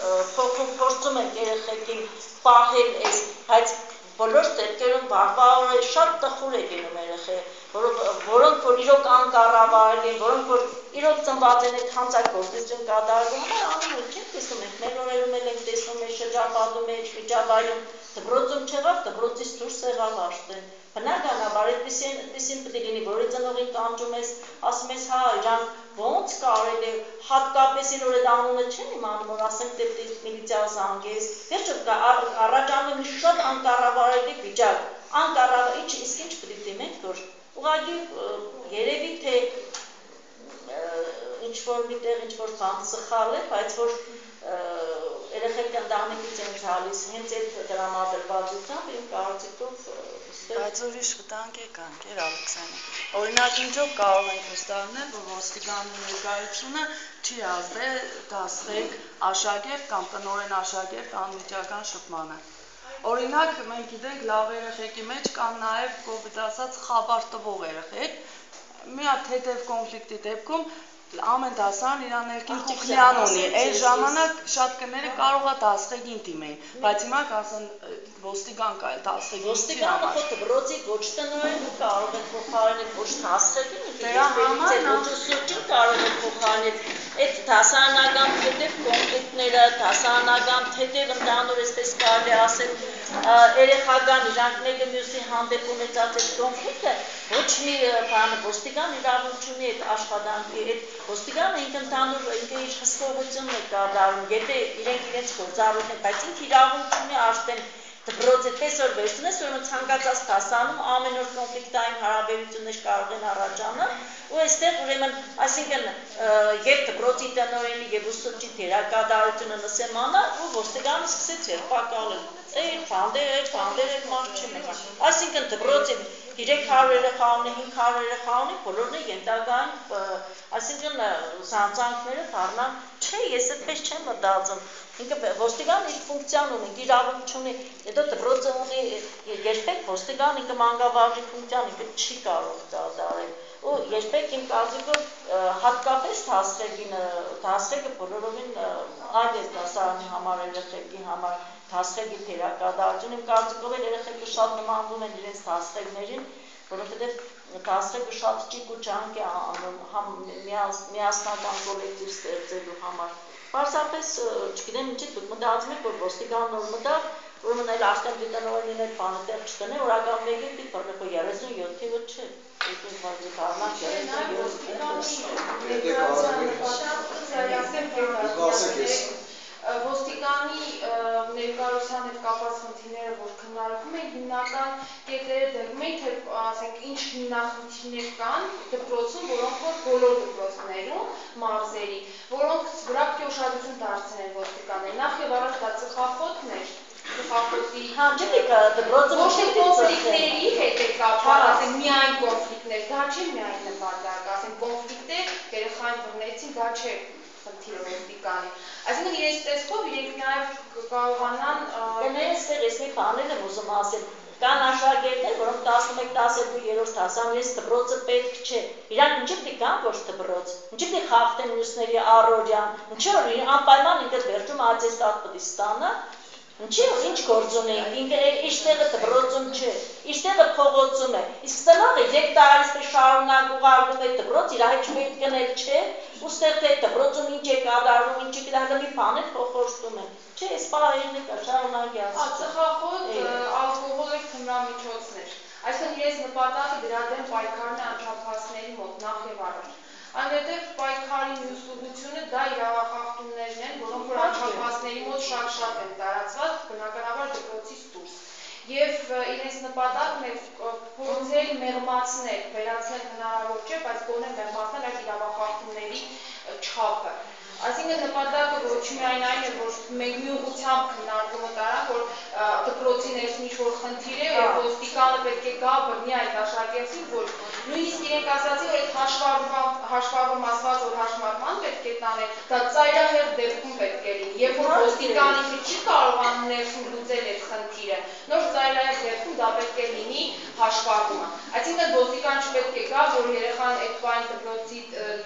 Speaker 2: փորձում ենք երեխեքին պահել այս, բայց բոլոր դեպքերում վաղվաղ շատ տխուր է լինում երեխեքը, որոնք որ իրոք անկառավարելի են, որոնք որ իրոք ծնված են այդ հանցագործություն կատարվում, անում չենք տեսնում ենք, մեր օրերում էլ ենք տեսնում մեր շրջապատում մեջ միջավայրում, դպրոցում չեղավ, դպրոցից դուրս եղավ Աշտեն, բնականաբար այդպիսին պետք է լինի, որի ծնողին կանչում ես, ասում ես, հա, իրանք ոնց կարելի է, հատկապես իր որ այդ անունը չեն իմանում, որ ասենք թե միլիցիա զանգես, վերջը առաջանում մի շատ անկառավարելի վիճակ, անկառավարի, իսկ ինչ պետք է դիմենք, որ ուղղակի երևի թե ինչ-որ միտեղ ինչ-որ բան սխալ է, բայց որ երեխեք ընտանիքից են գալիս հենց այդ դրամադրվածությամբ իմ կարծիքով
Speaker 9: բայց ուրիշ վտանգ եկան, կեր Ալեքսանը։ Օրինակ ինչով կարող ենք վստահել, որ ոստիկանի ներկայությունը չի ազդել դասղեկ աշակերտ կամ տնօրեն աշակերտ անմիջական շփմանը։ Օրինակ մենք գիտենք լավ երեխեքի մեջ կան նաև կոպիտ ասած խաբար տվող երեխեք, մի հատ թեթև կոնֆլիկտի դեպքում ամեն դասարան իր ներքին կուխնյան ունի, այդ ժամանակ շատ կները կարող է դասղեկին դիմեն, բայց հիմա կասեն ոստիկան կա դասղեկին չի
Speaker 2: ոստիկանը
Speaker 9: համար։
Speaker 2: դպրոցի ոչ տնօրենը կարող է փոխարինել ոչ դասղեկին,
Speaker 9: դրա համար
Speaker 2: ոչ ուսուցչին կարող է փոխարինել այդ դասարանական թեթև կոնֆլիկտները, դասարանական թեթև ընդհանուր այսպես կարելի ասել երեխական իրանք մեկը մյուսի հանդեպ ունեցած այդ կոնֆլիկտը ոչ մի բան ոստիկան իրավունք չունի այդ աշխատանքի այդ ոստիկանը ինքը ընդհանուր ինքը իր հսկողությունն է կատարում, եթե իրենք իրենց գործառույթն է, բայց ինքը իրավունք չունի արդեն դպրոց այդպես որ վերցնես, ուրեմն ցանկացած դասարանում ամեն օր կոնֆլիկտային հարաբերություններ կարող են առաջանալ, ու այստեղ ուրեմն, այսինքն եւ դպրոցի տնօրենի եւ ուսուցչի դերակատարությունը նսեմ անա, ու ոստիկանը սկսեց երբակալել։ Այդ բանդերը մարդ չի մնա։ Այսինքն դպրոցի 300 երեխա ունի, 500 երեխա ունի, բոլորն են ենթակային, այսինքն սանձանքները դառնան, չէ, ես այդպես չեմ մտածում։ Ինքը ոստիկան իր ֆունկցիան ունի, իրավունք չունի, հետո դպրոցը ունի երբեք ոստիկան ինքը մանկավարժի ֆունկցիան ինքը չի կարող կատարել։ Ու երբեք իմ կարծիքով հատկապես դասղեկը բոլորովին այլ է դասարանի համար, երեխեքի համար, դասղեկի դերակատարություն, իմ կարծիքով երեխեքը շատ նմանվում են իրենց դասղեկներին, որովհետև դասղեկը շատ ճիք ու ջանք է անում միասնական կոլեկտիվ ստեղծելու համար։ Պարզապես, չգիտեմ ինչի դուք մտածում եք, որ ոստիկան նոր մտավ, ուրեմն այլ արդեն դիտանորին այդ բանը տեղ չտնե, օրական մեկին պիտի բռնի 37 թիվը չէ։
Speaker 1: Ոստիկանի ներկայության հետ կապված խնդիրները, որ քննարկում են, հիմնական կետերը դեպքում են, թե ասենք ինչ հիմնախնդիրներ կան դպրոցում, որոնք որ բոլոր դպրոցներում մարզերի, որոնք վրա պիտի ուշադրություն դարձնեն ոստիկանները։ Նախ եւ առաջ դա ծխախոտն էր, ծխախոտի ոչ թե կոնֆլիկտների հետ է կապված, ասենք միայն կոնֆլիկտներ, դա չէ միայն նպատակ, ասենք կոնֆլիկտ է, երեխային բռնեցին, դա չէ խնդիրը ոստիկանի։ Այսինքն իրենց տեսքով իրենք նաև կարողանան
Speaker 2: այստեղ ես մի բաներ եմ ուզում ասել, կան աշակերտներ, որոնք 11-12-րդ դասարանում ես դպրոցը պետք չէ, իրանք ինչի պիտի գան ոչ դպրոց, ինչի պիտի խախտեն մյուսների առօրյան, ինչի որ անպայման ինքը վերջում ատեստատ պիտի ստանա, ինչ գործ ունեին, ինքը իր տեղը դպրոցում չէ, իր տեղը փողոցում է, իսկ ծնողը 3 տարի այսպես շարունակ ուղարկում է դպրոց, իր հետ պետք գնել չէ, ու ստեղ թե դպրոցում ինչ է կատարվում, ինչ է կատարվում, մի բաներ փոխորոշտում են, չէ, այս պահերն է կա, շարունակի ասում։
Speaker 1: Ծխախոտ, ալկոհոլ և թմրամիջոցներ, այսինքն իրենց նպատակը դրա դեմ պայքարն է անչափահասների մոտ նախ եւ առաջ։ Այնուհետև պայքարի մյուս ուղղությունը դա իրավախախտումներն են, որոնք որ անչափահասների մոտ շատ են տարածված, բնականաբար դպրոցից դուրս։ Եվ իրենց նպատակն է փորձել մեղմացնել, վերացնել հնարավոր չէ, բայց գոնե մեղմացնել այդ իրավախախտումների չափը։ Այսինքն նպատակը ոչ միայն այն է, որ մենք մի ուղղությամբ քննարկումը տարանք, որ դպրոցի ներսում ինչ-որ խնդիր է, եւ ոստիկանը պետք է գա բռնի այդ աշակերտին, որ նույնիսկ իրենք ասացին, որ այդ հաշվառում ասված, որ հաշմարման պետք է տանել, դա ծայրահեղ դեպքում պետք է լինի, երբ որ ոստիկանը չի կարողանում ներսում լուծել այդ խնդիրը, նոր ծայրահեղ դեպքում դա պետք է լինի հաշվառումը։ Այսինքն ոստիկան չպետք է գա, որ երեխան այդ բան դպրոցի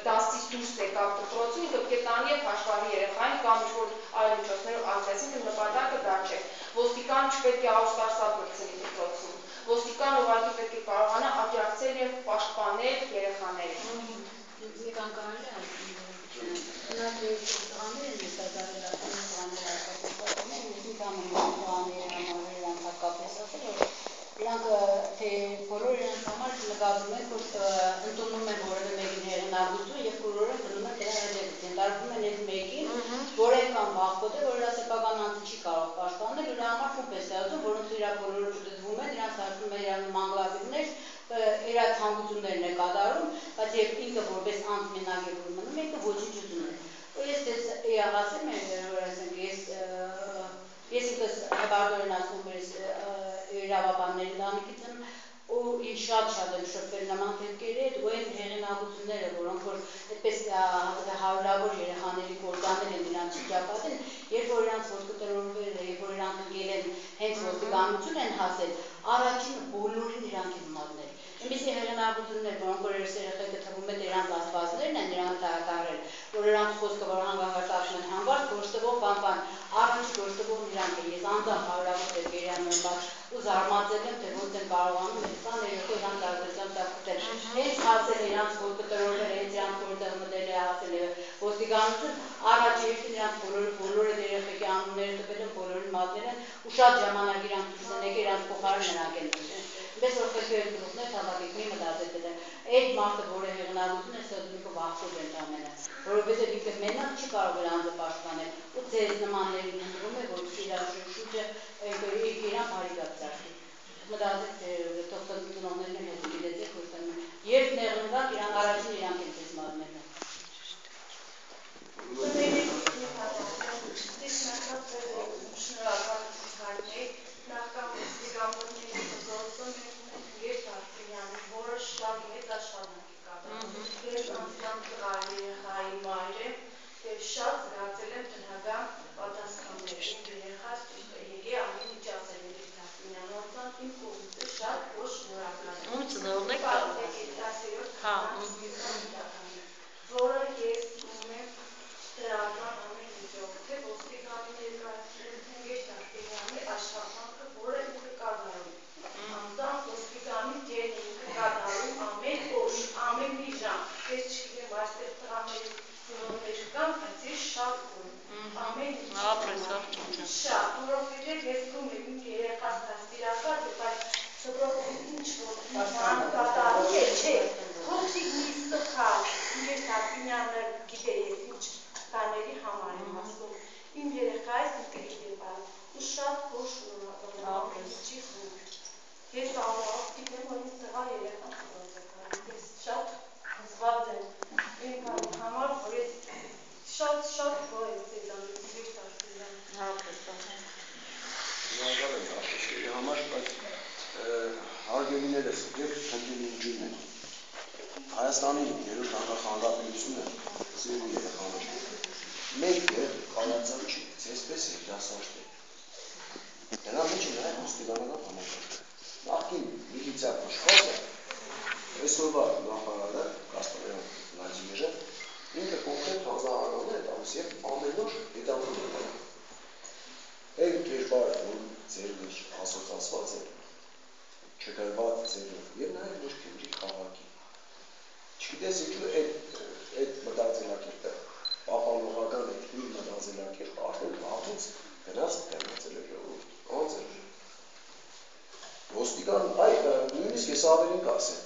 Speaker 1: դասից դուրս եկավ դպրոցում, ինքը պետք է տանի եւ հաշվառի երեխային կամ ինչ-որ այլ միջոցներով ասեցին, նպատակը դա չէ։ Ոստիկան չպետք է աուստարսատ մտցնի դպրոցում։ Ոստիկան ուղղակի պետք է կարողանա աջակցել եւ պաշտպանել երեխաներին։
Speaker 10: Եկան կարելի է տղաներ են նկատառել, իրանք թե բոլոր իրանք համար նկատում են, որ ընդունում են որևէ մեկին հեղինակություն եւ բոլորը դնում են դրա հետևից, ենթարկվում են այդ մեկին, որ այդքան վախկոտ է, որ իր սեփական անձը չի կարող պաշտպանել, դրա համար խումբ է ստեղծում, որոնց իրա բոլորը չդդվում են, իրանց հաստատում է իր մանգլավիրներ, իր ցանկություններն է կատարում, բայց երբ ինքը որպես անձ մենակ է մնում, ինքը ոչնչություն է։ Ես ասեմ, ես ինքս հպարտորեն ասում իրավաբանների ընտանիքից եմ, ու ինձ շատ եմ շփվել նման դեպքերի հետ, ու այն հեղինակությունները, որոնք որ այդպես հարյուրավոր երեխաների կործանել են իրանց շրջապատին, երբ որ իրանց ոտքը տրորվել է, երբ որ իրանք ընկել են հենց ոստիկանություն են հասել, առաջինը բոլորին իրանք են մատնել։ Այնպիսի հեղինակություններ, որոնք որ ես երեխեքը թվում է իրանց ասվածներն են իրանք տարել, որ իրանք խոսքը որ հանգարտ ասում են հանգարտ գործ տվող բան, առաջի գործ տվողն իրանք են։ Ես անձամբ հարյուրավոր դեպքերի անունով ու զարմացել եմ, թե ոնց են կարողանում այս բան երեխա իրանք ազդեցության տակ գտել։ Հենց հասել է իրանք ոտքը տրորվել, հենց իրանք որտեղ մտել է հասել է ոստիկանություն, առաջ երբին իրանք բոլորը երեխեքի անունները տվել են, բոլորին մատնել են ու շատ ժամանակ իրանք դուրս են եկել, իրանք փոխարեն նրանք են դուրս։ Բայց որ խելքեր գլուխներ հավաքեք մի մտածեք դե այդ մարդը որը հեղինակություն է սա վախկոտ են ամենը, որովհետև ինքը մենակ չի կարող իր անձը պաշտպանել ու ձեզ նմաններին հնդրում է, որ իրար շուրջը իրան բարիկատ ծախի։ Մտածեք թող ծնողներն են հետ գիտեցեք, որ երբ նեղնվակ իրան առաջին իրանք են ձեզ մատնել։
Speaker 6: Նախքան ոստիկանների դպրոցում մենք երբ Արտեմյանը, որը շատ մեծ աշխատանք է կատարում։ Ես անձամբ երեխայի մայր եմ եւ շատ զգացել եմ տնական պատասխաններ։ Իմ երեխաս ճիշտ է եկե ամեն ինչ ասել է Արտեմյանը, ոնց իմ կողմից շատ ոչ շնորհակալ եմ։
Speaker 2: Ում ծնողն եք
Speaker 6: որը ես ուզում եմ դրական ամեն ինչով, թե ոստիկանի ներկայացնել, թե Գեշտ Արտեմյանի աշխատանքը, որը ինքը կատարում է։ Անձամբ ոստիկանի դերն ինքը կատարում ամեն օր, ամեն մի ժամ։ Ես չգիտեմ այստեղ տղաների ծնողներ կան, բայց ես շատ կորում։ Ամեն ինչ շատ, որովհետև ես գում եմ իմ երեխաս դաստիարակված է, բայց դպրոցում ինչ որ բան կատարում է, չէ։ Փոքրիկ մի սխալ, Գեշտ Արտեմյանը գիտե ես ինչ բաների համար եմ ասում։ Իմ երեխայս ինքը գիտե բան, ու շատ գոհ շնորհակալ եմ ամեն ինչի համար։ Ես աղաղակում եմ, որ ինձ տղա երեխան դպրոց է գալիս։ Ես շատ հուզված եմ իմ բանի համար, որ ես շատ գոհ եմ ձեզանից, Գեշտ Արտեմյան։
Speaker 5: Շնորհակալ եմ արտիստների համար, բայց հարգելիներս, եկեք խնդրեմ ինչու՞ն է։ Հայաստանի երրորդ անկախ հանրապետությունը սիրելի երեխաներ, մեկ կայացած չի, այսպես է դասարտ է։ Դրա մեջ է նաև ոստիկանական համակարգը։ Նախկին միլիցիա փոխվածը, այսօրվա նախարարը Կասպարյան Վլադիմիրը ինքը կոնկրետ հանձնարարումներ է տալիս եւ ամեն օր հետապնդում է։ Այն կերպարը, որ ձեր մեջ ասոցացված է, չգրված ձերով եւ նաեւ մեր քենդի քաղաքի։ Չգիտես ինչու այդ մտածելակերպը պահպանողական է իր մտածելակերպը արդեն վաղուց գնացել է ժողովուրդ, ոնց է։ Ոստիկան, նույնիսկ ես ավելին կասեմ,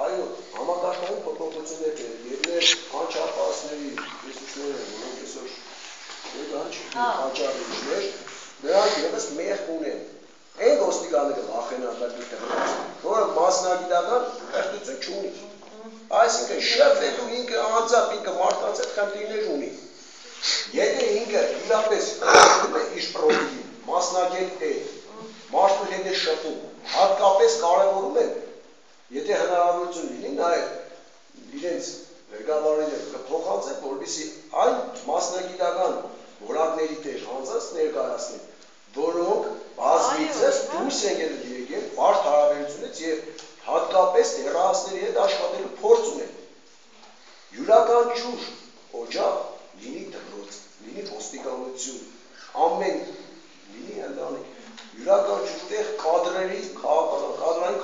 Speaker 5: այո, համակարգային փոփոխություններ եւ մեր անչափահասների ռեսուրսները, որոնք այսօր անչափահասներ, նրանք եւս մեղք ունեն։ Այն ոստիկանները վախենան դեպի տեղանքին, որը մասնագիտական կրթություն չունի։ Այսինքն շփվելու ինքը անձամբ ինքը մարդկանց հետ խնդիրներ ունի։ Եթե ինքը իրապես իր պրոֆիլին մասնագետ է, մարդու հետ է շփում, հատկապես կարևորում են, եթե հնարավորություն լինի, նաև իրենց ղեկավարները կփոխանցեն, որպեսզի այն մասնագիտական որակների տեղ անձանց ներկայացնեն, որոնք բազմիցս դուրս են եկել բարդ հարաբերությունից եւ հատկապես դեռահասների հետ աշխատելու փորձ ունեն։ Յուրաքանչյուր օջախ լինի դպրոց, լինի ոստիկանություն, ամեն լինի ընտանիք, յուրաքանչյուր տեղ կադրային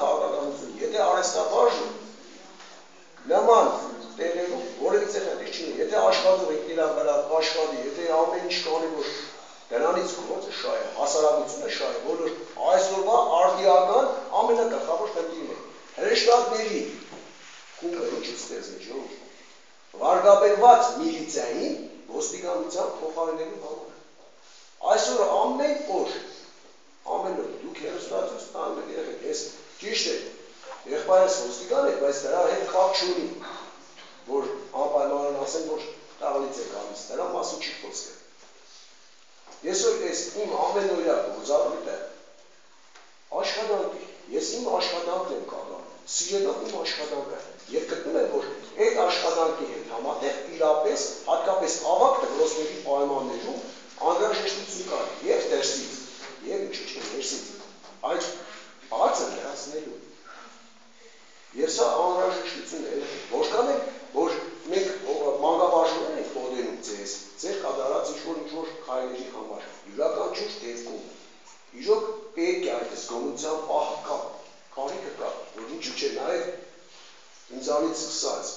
Speaker 5: քաղաքականություն, եթե արհեստաբաժն նման տեղերում որևիցե խնդիր չունի, եթե աշխատող ինքնիրավ վրա աշխատի, եթե ամեն ինչ կանի, որ դրանից գործը շահ է, հասարակությունը շահ է, որ այսօրվա արդիական ամենակրկնավոր խնդիրն է։ Հրեշտակների կումը ինչու ստեղծել ժողովուրդ, վարկաբեկված միլիցիային ոստիկանության փոխարինելու համար։ Այսօր ամեն օր դու դուք հերոստացույց տանում եք երեխեք, ես ճիշտ է, եղբայրս ոստիկան եք, բայց դրա հետ կապ չունի, որ անպայմանորեն ասեն, որ տաղալից է գալիս, դրա մասին չի խոսքը։ Ես որ ես իմ ամենօրյա գործառույթը աշխատանք է, ես իմ աշխատանքն եմ կատարում, սիրելով իմ աշխատանքը, եւ գտնում եմ, որ այդ աշխատանքի հետ համատեղ իրապես հատկապես ավագ դպրոցների պայմաններում անհրաժեշտություն կա եւ դերսից, եւ ինչ չէ ներսից, այդ բացը լրացնելու։ Եվ սա անհրաժեշտություն է, որքան է, որ մենք մանկավարժներ ենք մոտենում ձեզ, ձեր կատարած ինչ-որ քայլերի համար, յուրաքանչյուր դեպքում, իրոք պետք է այդ զգոնության պահը կա, կարիքը կա, որ ինչու՞ չէ նաեւ ինձանից սկսած,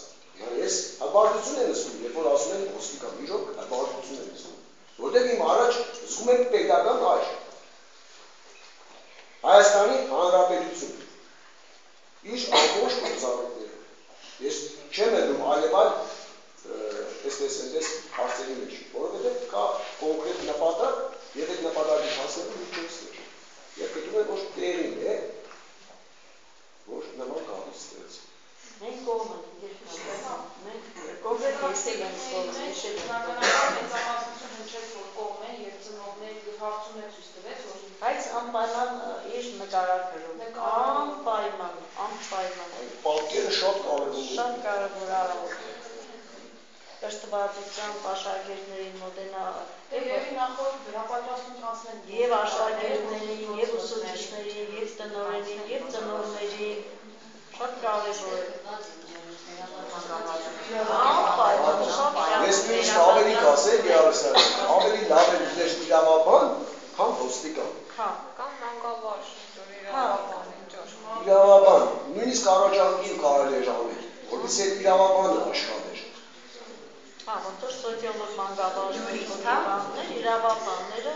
Speaker 5: ես հպարտություն եմ զգում, երբ որ ասում են ոստիկան, իրոք հպարտություն եմ զգում, որտեղ իմ առաջ զգում եմ պետական այր, Հայաստանի Հանրապետություն, իր ամբողջ գործառույթներով, ես չեմ ելնում այլևալ այսպես հարցերի մեջ, որովհետև կա կոնկրետ նպատակ, եւ այդ նպատակի հասնելու միջոցներ, եւ գտնում եմ, որ տեղին է, որ նման կառույց ստեղծի։
Speaker 2: Մենք կողմ ենք, կոնկրետ եսել ենք կողմ, եսել ենք։
Speaker 1: Բնականաբար մեծամասնություն հնչեց, որ կողմ են եւ ծնողներ եւ հարցումներ ցույց տվեց, որ
Speaker 2: բայց անպայման իր նկարագրում, անպայման։
Speaker 5: Պատկերը շատ կարևոր է։
Speaker 2: Շատ կարևոր առավոտ։ Կրթվածությամբ աշակերտներին մոտենա
Speaker 1: եւ նախորդ վերապատրաստում անցնեն
Speaker 2: եւ աշակերտներին, եւ ուսուցիչներին, եւ տնօրենին, եւ ծնողներին շատ կարևոր է։
Speaker 5: Ես միշտ ավելի կասեմ Յարուսան, ավելի լավ է դեր իրավաբան, քան ոստիկան։
Speaker 6: Կամ մանկավարժ, իրավաբան,
Speaker 5: իրավաբան, նույնիսկ առաջարկություն կարելի էր անել, որպեսզի այդ իրավաբանը աշխատեր։
Speaker 2: Ոնց որ սոցիոլոգ մանկավարժներ, իրավաբանները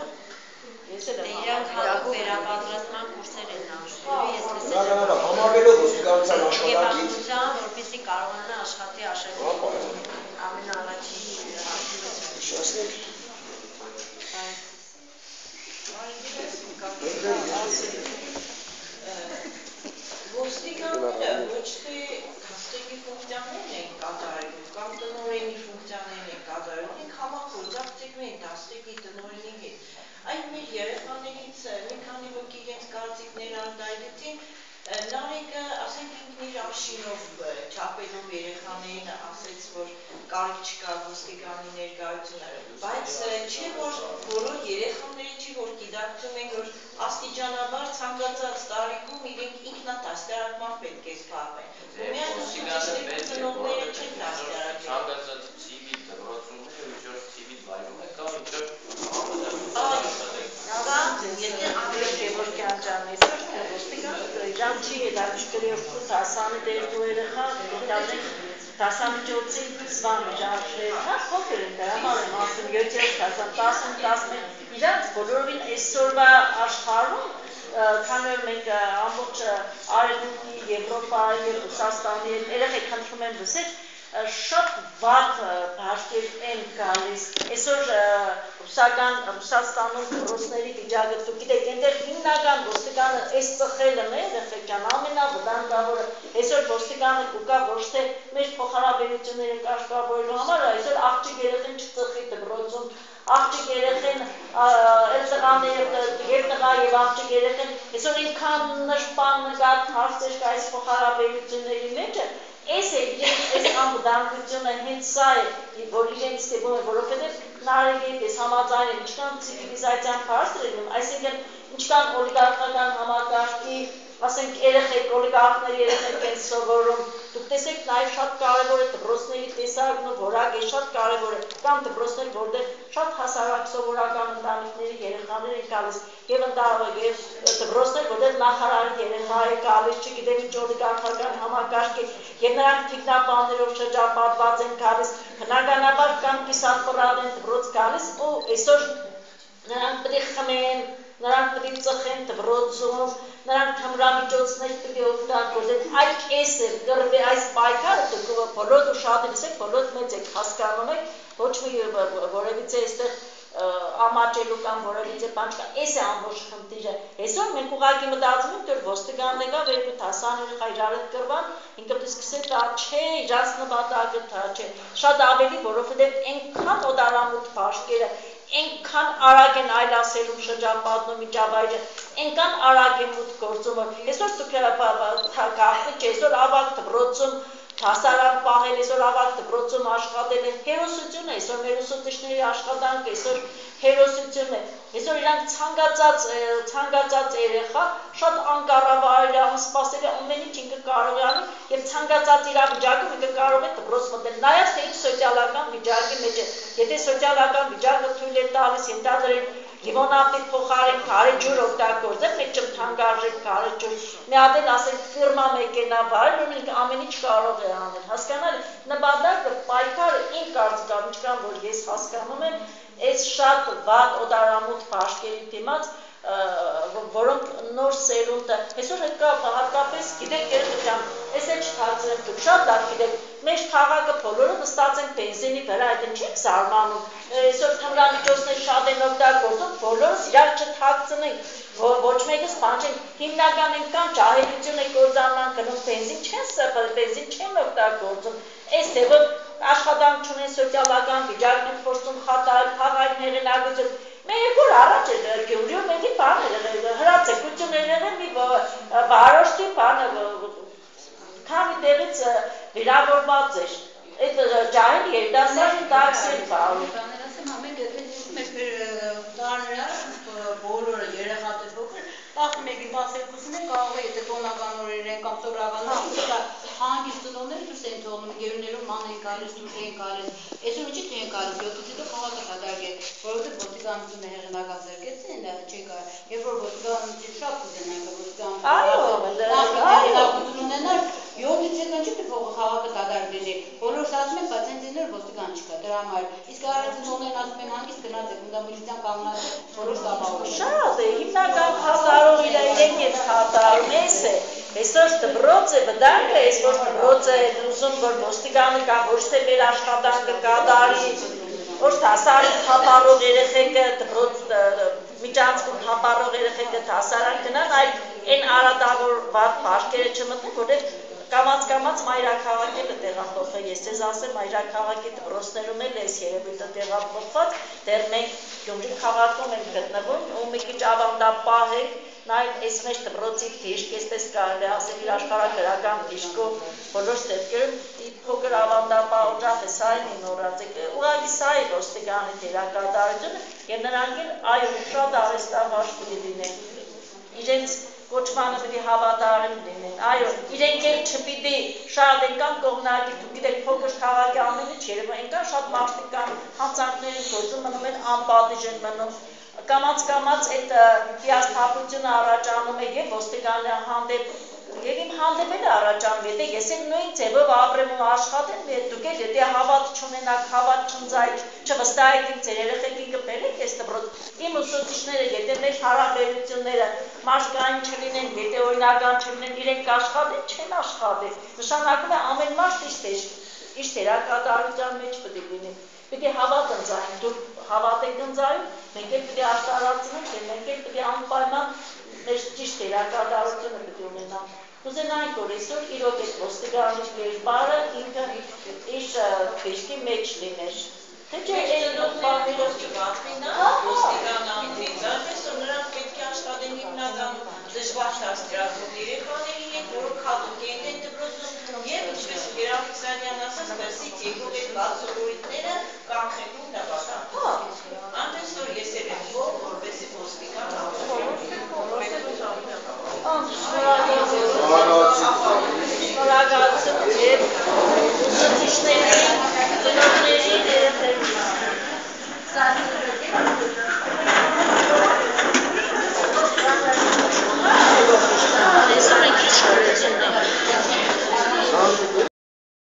Speaker 2: ես էլ եմ
Speaker 11: իրանք վերապատրաստման կուրսեր են անցնում, ես լսել
Speaker 5: եմ։ Համարվելով ոստիկանության աշխատանքից,
Speaker 11: որպեսզի կարողանա աշխատի աշակերտի ամենաառաջին
Speaker 5: Շասնեք։
Speaker 13: Ոստիկանները ոչ թե հաստատի ֆունկցիաներն են կատարելու կամ տնօրենի ֆունկցիաներն են կատարելու, մենք համախոզակցելու ենք հաստատի տնօրենի հետ։ Այն մեր երեխաներից մի քանի ոք իրենց կարծիքներ արտահայտեցին, Նարեկը, ասենք ինքն իր արշինով չափելով երեխաներին ասեց, որ կարիք չկա ոստիկանի ներկայությունը, բայց չէ որ բոլոր երեխաները չի որ գիտակցում են, որ աստիճանաբար ցանկացած տարիքում իրենք ինքնադաստիարակման պետք է զբաղվեն։ Միայն ուսուցիչների ծնողները չեն դաստիարակել։
Speaker 7: Ցանկացած ցիվիլ դպրոցում ինչ որ ցիվիլ վայրում է կամ ինչ որ
Speaker 2: Եթե ավելի Գևորգյան ջան այսօր ոստիկանը իրան չի հետաքրքրի դասանի դերու երեխա դասամիջոցի զվան ժարժերքա փոքր են դրա համար եմ ասում 7-րդ դասամ 10-11 իրանց բոլորովին այսօրվա աշխարհում քանի որ մենք ամբողջ Արևմուտքի Եվրոպայի եւ Ռուսաստանի երեխեք խնդրում են լսել շատ վատ բաժներ են գալիս այսօր Ռուսաստանում ռուսների վիճակը դուք գիտեք այնտեղ հիմնական ոստիկանը այս ծխելը երեխեքան ամենավտանգավորը այսօր ոստիկանը կուկա ոչ թե մեր փոխհարաբերությունները կարգավորելու համար այսօր աղջիկ երեխեն չծխի դպրոցում աղջիկ երեխեն տղաները եւ տղա եւ աղջիկ երեխեն այսօր ինքան նշպան նկատ հարցեր կա այս փոխհարաբերությունների մեջ Այս է իրենց այս անվտանգությունը հենց սա է, որ իրենց ստեբում է, որովհետև նարեգետ ես համաձայն եմ, ինչքան ցիվիլիզացիան բարձր է լինում, այսինքն ինչքան օլիգարխական համակարգի, ասենք երեխեք, օլիգարխների երեխեք են սովորում, դուք տեսեք նաև շատ կարևոր է դպրոցների տեսակն ու որակը շատ կարևոր է, կամ դպրոցներ, որտեղ շատ հասարակ սովորական ընտանիքների երեխաներ են գալիս, եւ դպրոցներ, որտեղ նախարարի երեխա է գալիս, չգիտեմ ինչ օլիգարխական համակարգ է, եւ նրանք թիկնապաններով շրջապատված են գալիս, բնականաբար կամ կիսախորան են դպրոց գալիս, ու այսօր նրանք պետք է խմեն, նրանք պետք է ծխեն դպրոցում, նրանք թմրամիջոցներ պետք է օգտագործեն, այլ կես է, գրվի այս պայքարը բոլոր ու շատ եք, բոլոր մեծ եք հասկանում եք, ոչ մի որևիցե այստեղ ամաչելու կամ որևիցե բան չկա, էս է ամբողջ խնդիրը։ Այսօր մենք ուղղակի մտածում ենք, որ ոստիկանն եկավ, երկու հասան երեխա իրար հետ կրվան, ինքը սկսեց դա չէ, իրանց նպատակը դա չէ։ Շատ ավելի, որովհետև այնքան օտարամուտ բաշկերը, այնքան արագ են այլ ասելում շրջապատում միջավայրը, այնքան արագ են մուտք գործում, որ այսօր դուք գաղտնի չէ, այսօր ավագ դպրոցում հասարակ պահել, այսօր ավագ դպրոցում աշխատել են, հերոսություն է, այսօր մեր ուսուցիչների աշխատանքը, այսօր հերոսություն է, այսօր իրանք ցանկացած երեխա շատ անկառավարելի, անսպասելի ամեն ինչ ինքը կարող է անի եւ ցանկացած իրավիճակում ինքը կարող է դպրոց մտնել, նայած թե ինչ սոցիալական վիճակի մեջ է, եթե սոցիալական վիճակը թույլ է տալիս ենթադրել Լիվոնավտի փոխարեն քարե ջուր օգտագործել, մեկ չեմ թանկարժեք քարե ջուր, մի հատ էլ ասենք ֆիրմա մեկենա վարել, ու ինքը ամեն ինչ կարող է անել, հասկանալ, նպատակը պայքարը իմ կարծիքով, ինչքան որ ես հասկանում եմ, այս շատ վատ օտարամուտ բաշկերի դիմաց, որոնք նոր սերունդը, այսօր հատկապես գիտեք երեխան, այս էլ չթաքցրեմ դուք, շատ լավ գիտեք, մեր քաղաքը բոլորը նստած են բենզինի վրա, այդ չեք զարմանում, այսօր թմրամիջոցներ շատ են օգտագործում, բոլորս իրար չթաքցնենք, ոչ մեկս բան չենք, հիմնական այնքան ջահելություն է կործանման գնում, բենզին չեն սպել, բենզին չեն օգտագործում, այս թե որ աշխատանք չունեն սոցիալական վիճակն են փորձում խաթարել, քաղաքն հեղինակություն, մեր երկու առաջ է Գյումրիում մեկի բան հրացակություն եղել մի վարոշտի բանը քանի տեղից վիրավորված էր, այդ ջահել երիտասարդ տաքսին բառում։
Speaker 10: Ամեն տարիները բոլորը երեխաներ փոքր 11-12-ին կարող է եթե տոնական օրեր են կամ սովորական օրեր հանգիստ ծնողները դուրս են թողնում գերուներում ման են գալիս դուրս են գալիս այսօր ինչի թե են գալիս 7-ից հետո քաղաքը դադարք է որովհետև ոստիկանությունը հեղինական զրկեցին չի կար երբ որ ոստիկանությունը շատ կուզենան հեղինակություն ունենալ 7-ից հետո ինչի թե քաղաքը դադարք լինի բոլորս ասում են բայց հենց ոստիկան չկա դրա համար իսկ առանց ծնողներն ասում են հանգիստ գնաց եք դա միլիցիան կանգնած է բոլոր սապահում
Speaker 2: շատ է հիմնական խաթարող իրենք են խաթարում այսօր դպրոցը վտանգ է այսօր դպրոցը ուզում որ ոստիկանը կա ոչ թե մեր աշխատանքը կատարի ոչ հասարակ թափառող երեխեքը դպրոց միջանցքում թափառող երեխեքը հասարակ գնան այլ այն արադավոր վատ բաշկերը չմտնեն որտեղ կամած մայրաքաղաքի տեղափոխվել, ես ձեզ ասեմ մայրաքաղաքի դպրոցներում էլ էս երևույթը տեղափոխված, դեռ մենք Գյումրի քաղաքում ենք գտնվում ու մի քիչ ավանդապահ ենք, նայել այս մեջ դպրոցի դիշկ, այսպես կարելի է ասել իր աշխարհագրական դիշկով, բոլոր դեպքերում փոքր ավանդապահ օջախ է, սա է նորած է, ուղղակի սա է ոստիկանի դերակատարությունը եւ նրանք էլ այո շատ արհեստավարժ պիտի լինեն, իրենց կոչմանը պիտի հավատարիմ լինեն, այո, իրենք էլ չպիտի շատ ենքան կողմնակի, դուք գիտեք փոքր քաղաքի ամեն ինչ երևում, ենքան շատ մարդիկ կան հանցանքների գործում մնում են անպատիժ են մնում, կամաց այդ հիասթափությունը առաջանում է եւ ոստիկանի հանդեպ եւ իմ հանդեպ էլ առաջանում, եթե ես էլ նույն ձևով ապրեմ ու աշխատեմ, դուք էլ եթե հավատ չունենաք, հավատ չընծայք, չվստահեք իմ ձեր երեխեքին կբերեք այս դպրոց, իմ ուսուցիչները, եթե մեր հարաբերությունները մարդկային չլինեն, եթե օրինական չլինեն, իրենք կաշխատեն, չեն աշխատել, նշանակում է ամեն մարդ իր դերակատարության մեջ պետք է լինի, պետք է հավատ ընծայենք, դուք հավատ եք ընծայում, մենք էլ պետք է աշտարակցնենք, մենք էլ պետք է անպայման մեր ճիշտ դերակատարությունը պետք է ունենանք։ Կուզենայինք, որ այսօր իրոք այդ ոստիկանի կերպարը ինքը իր քեշքի մեջ լիներ։ Թե չէ այլոք բաները
Speaker 13: չգացվինա ոստիկան անձից, այսօր նրանք պետք է աշխատեն հիմնականում դժվար դաստիարակող երեխաների հետ, որոնք հատուկ են այդ դպրոցում եւ ինչպես Գերամ Քսանյանն ասաց, դրսից եկող այդ բաց սովորույթները կանխելու նպատակով։ Այնպես որ ես էլ եմ որպեսզի ոստիկան
Speaker 2: Շնորհակալություն եւ ուսուցիչներին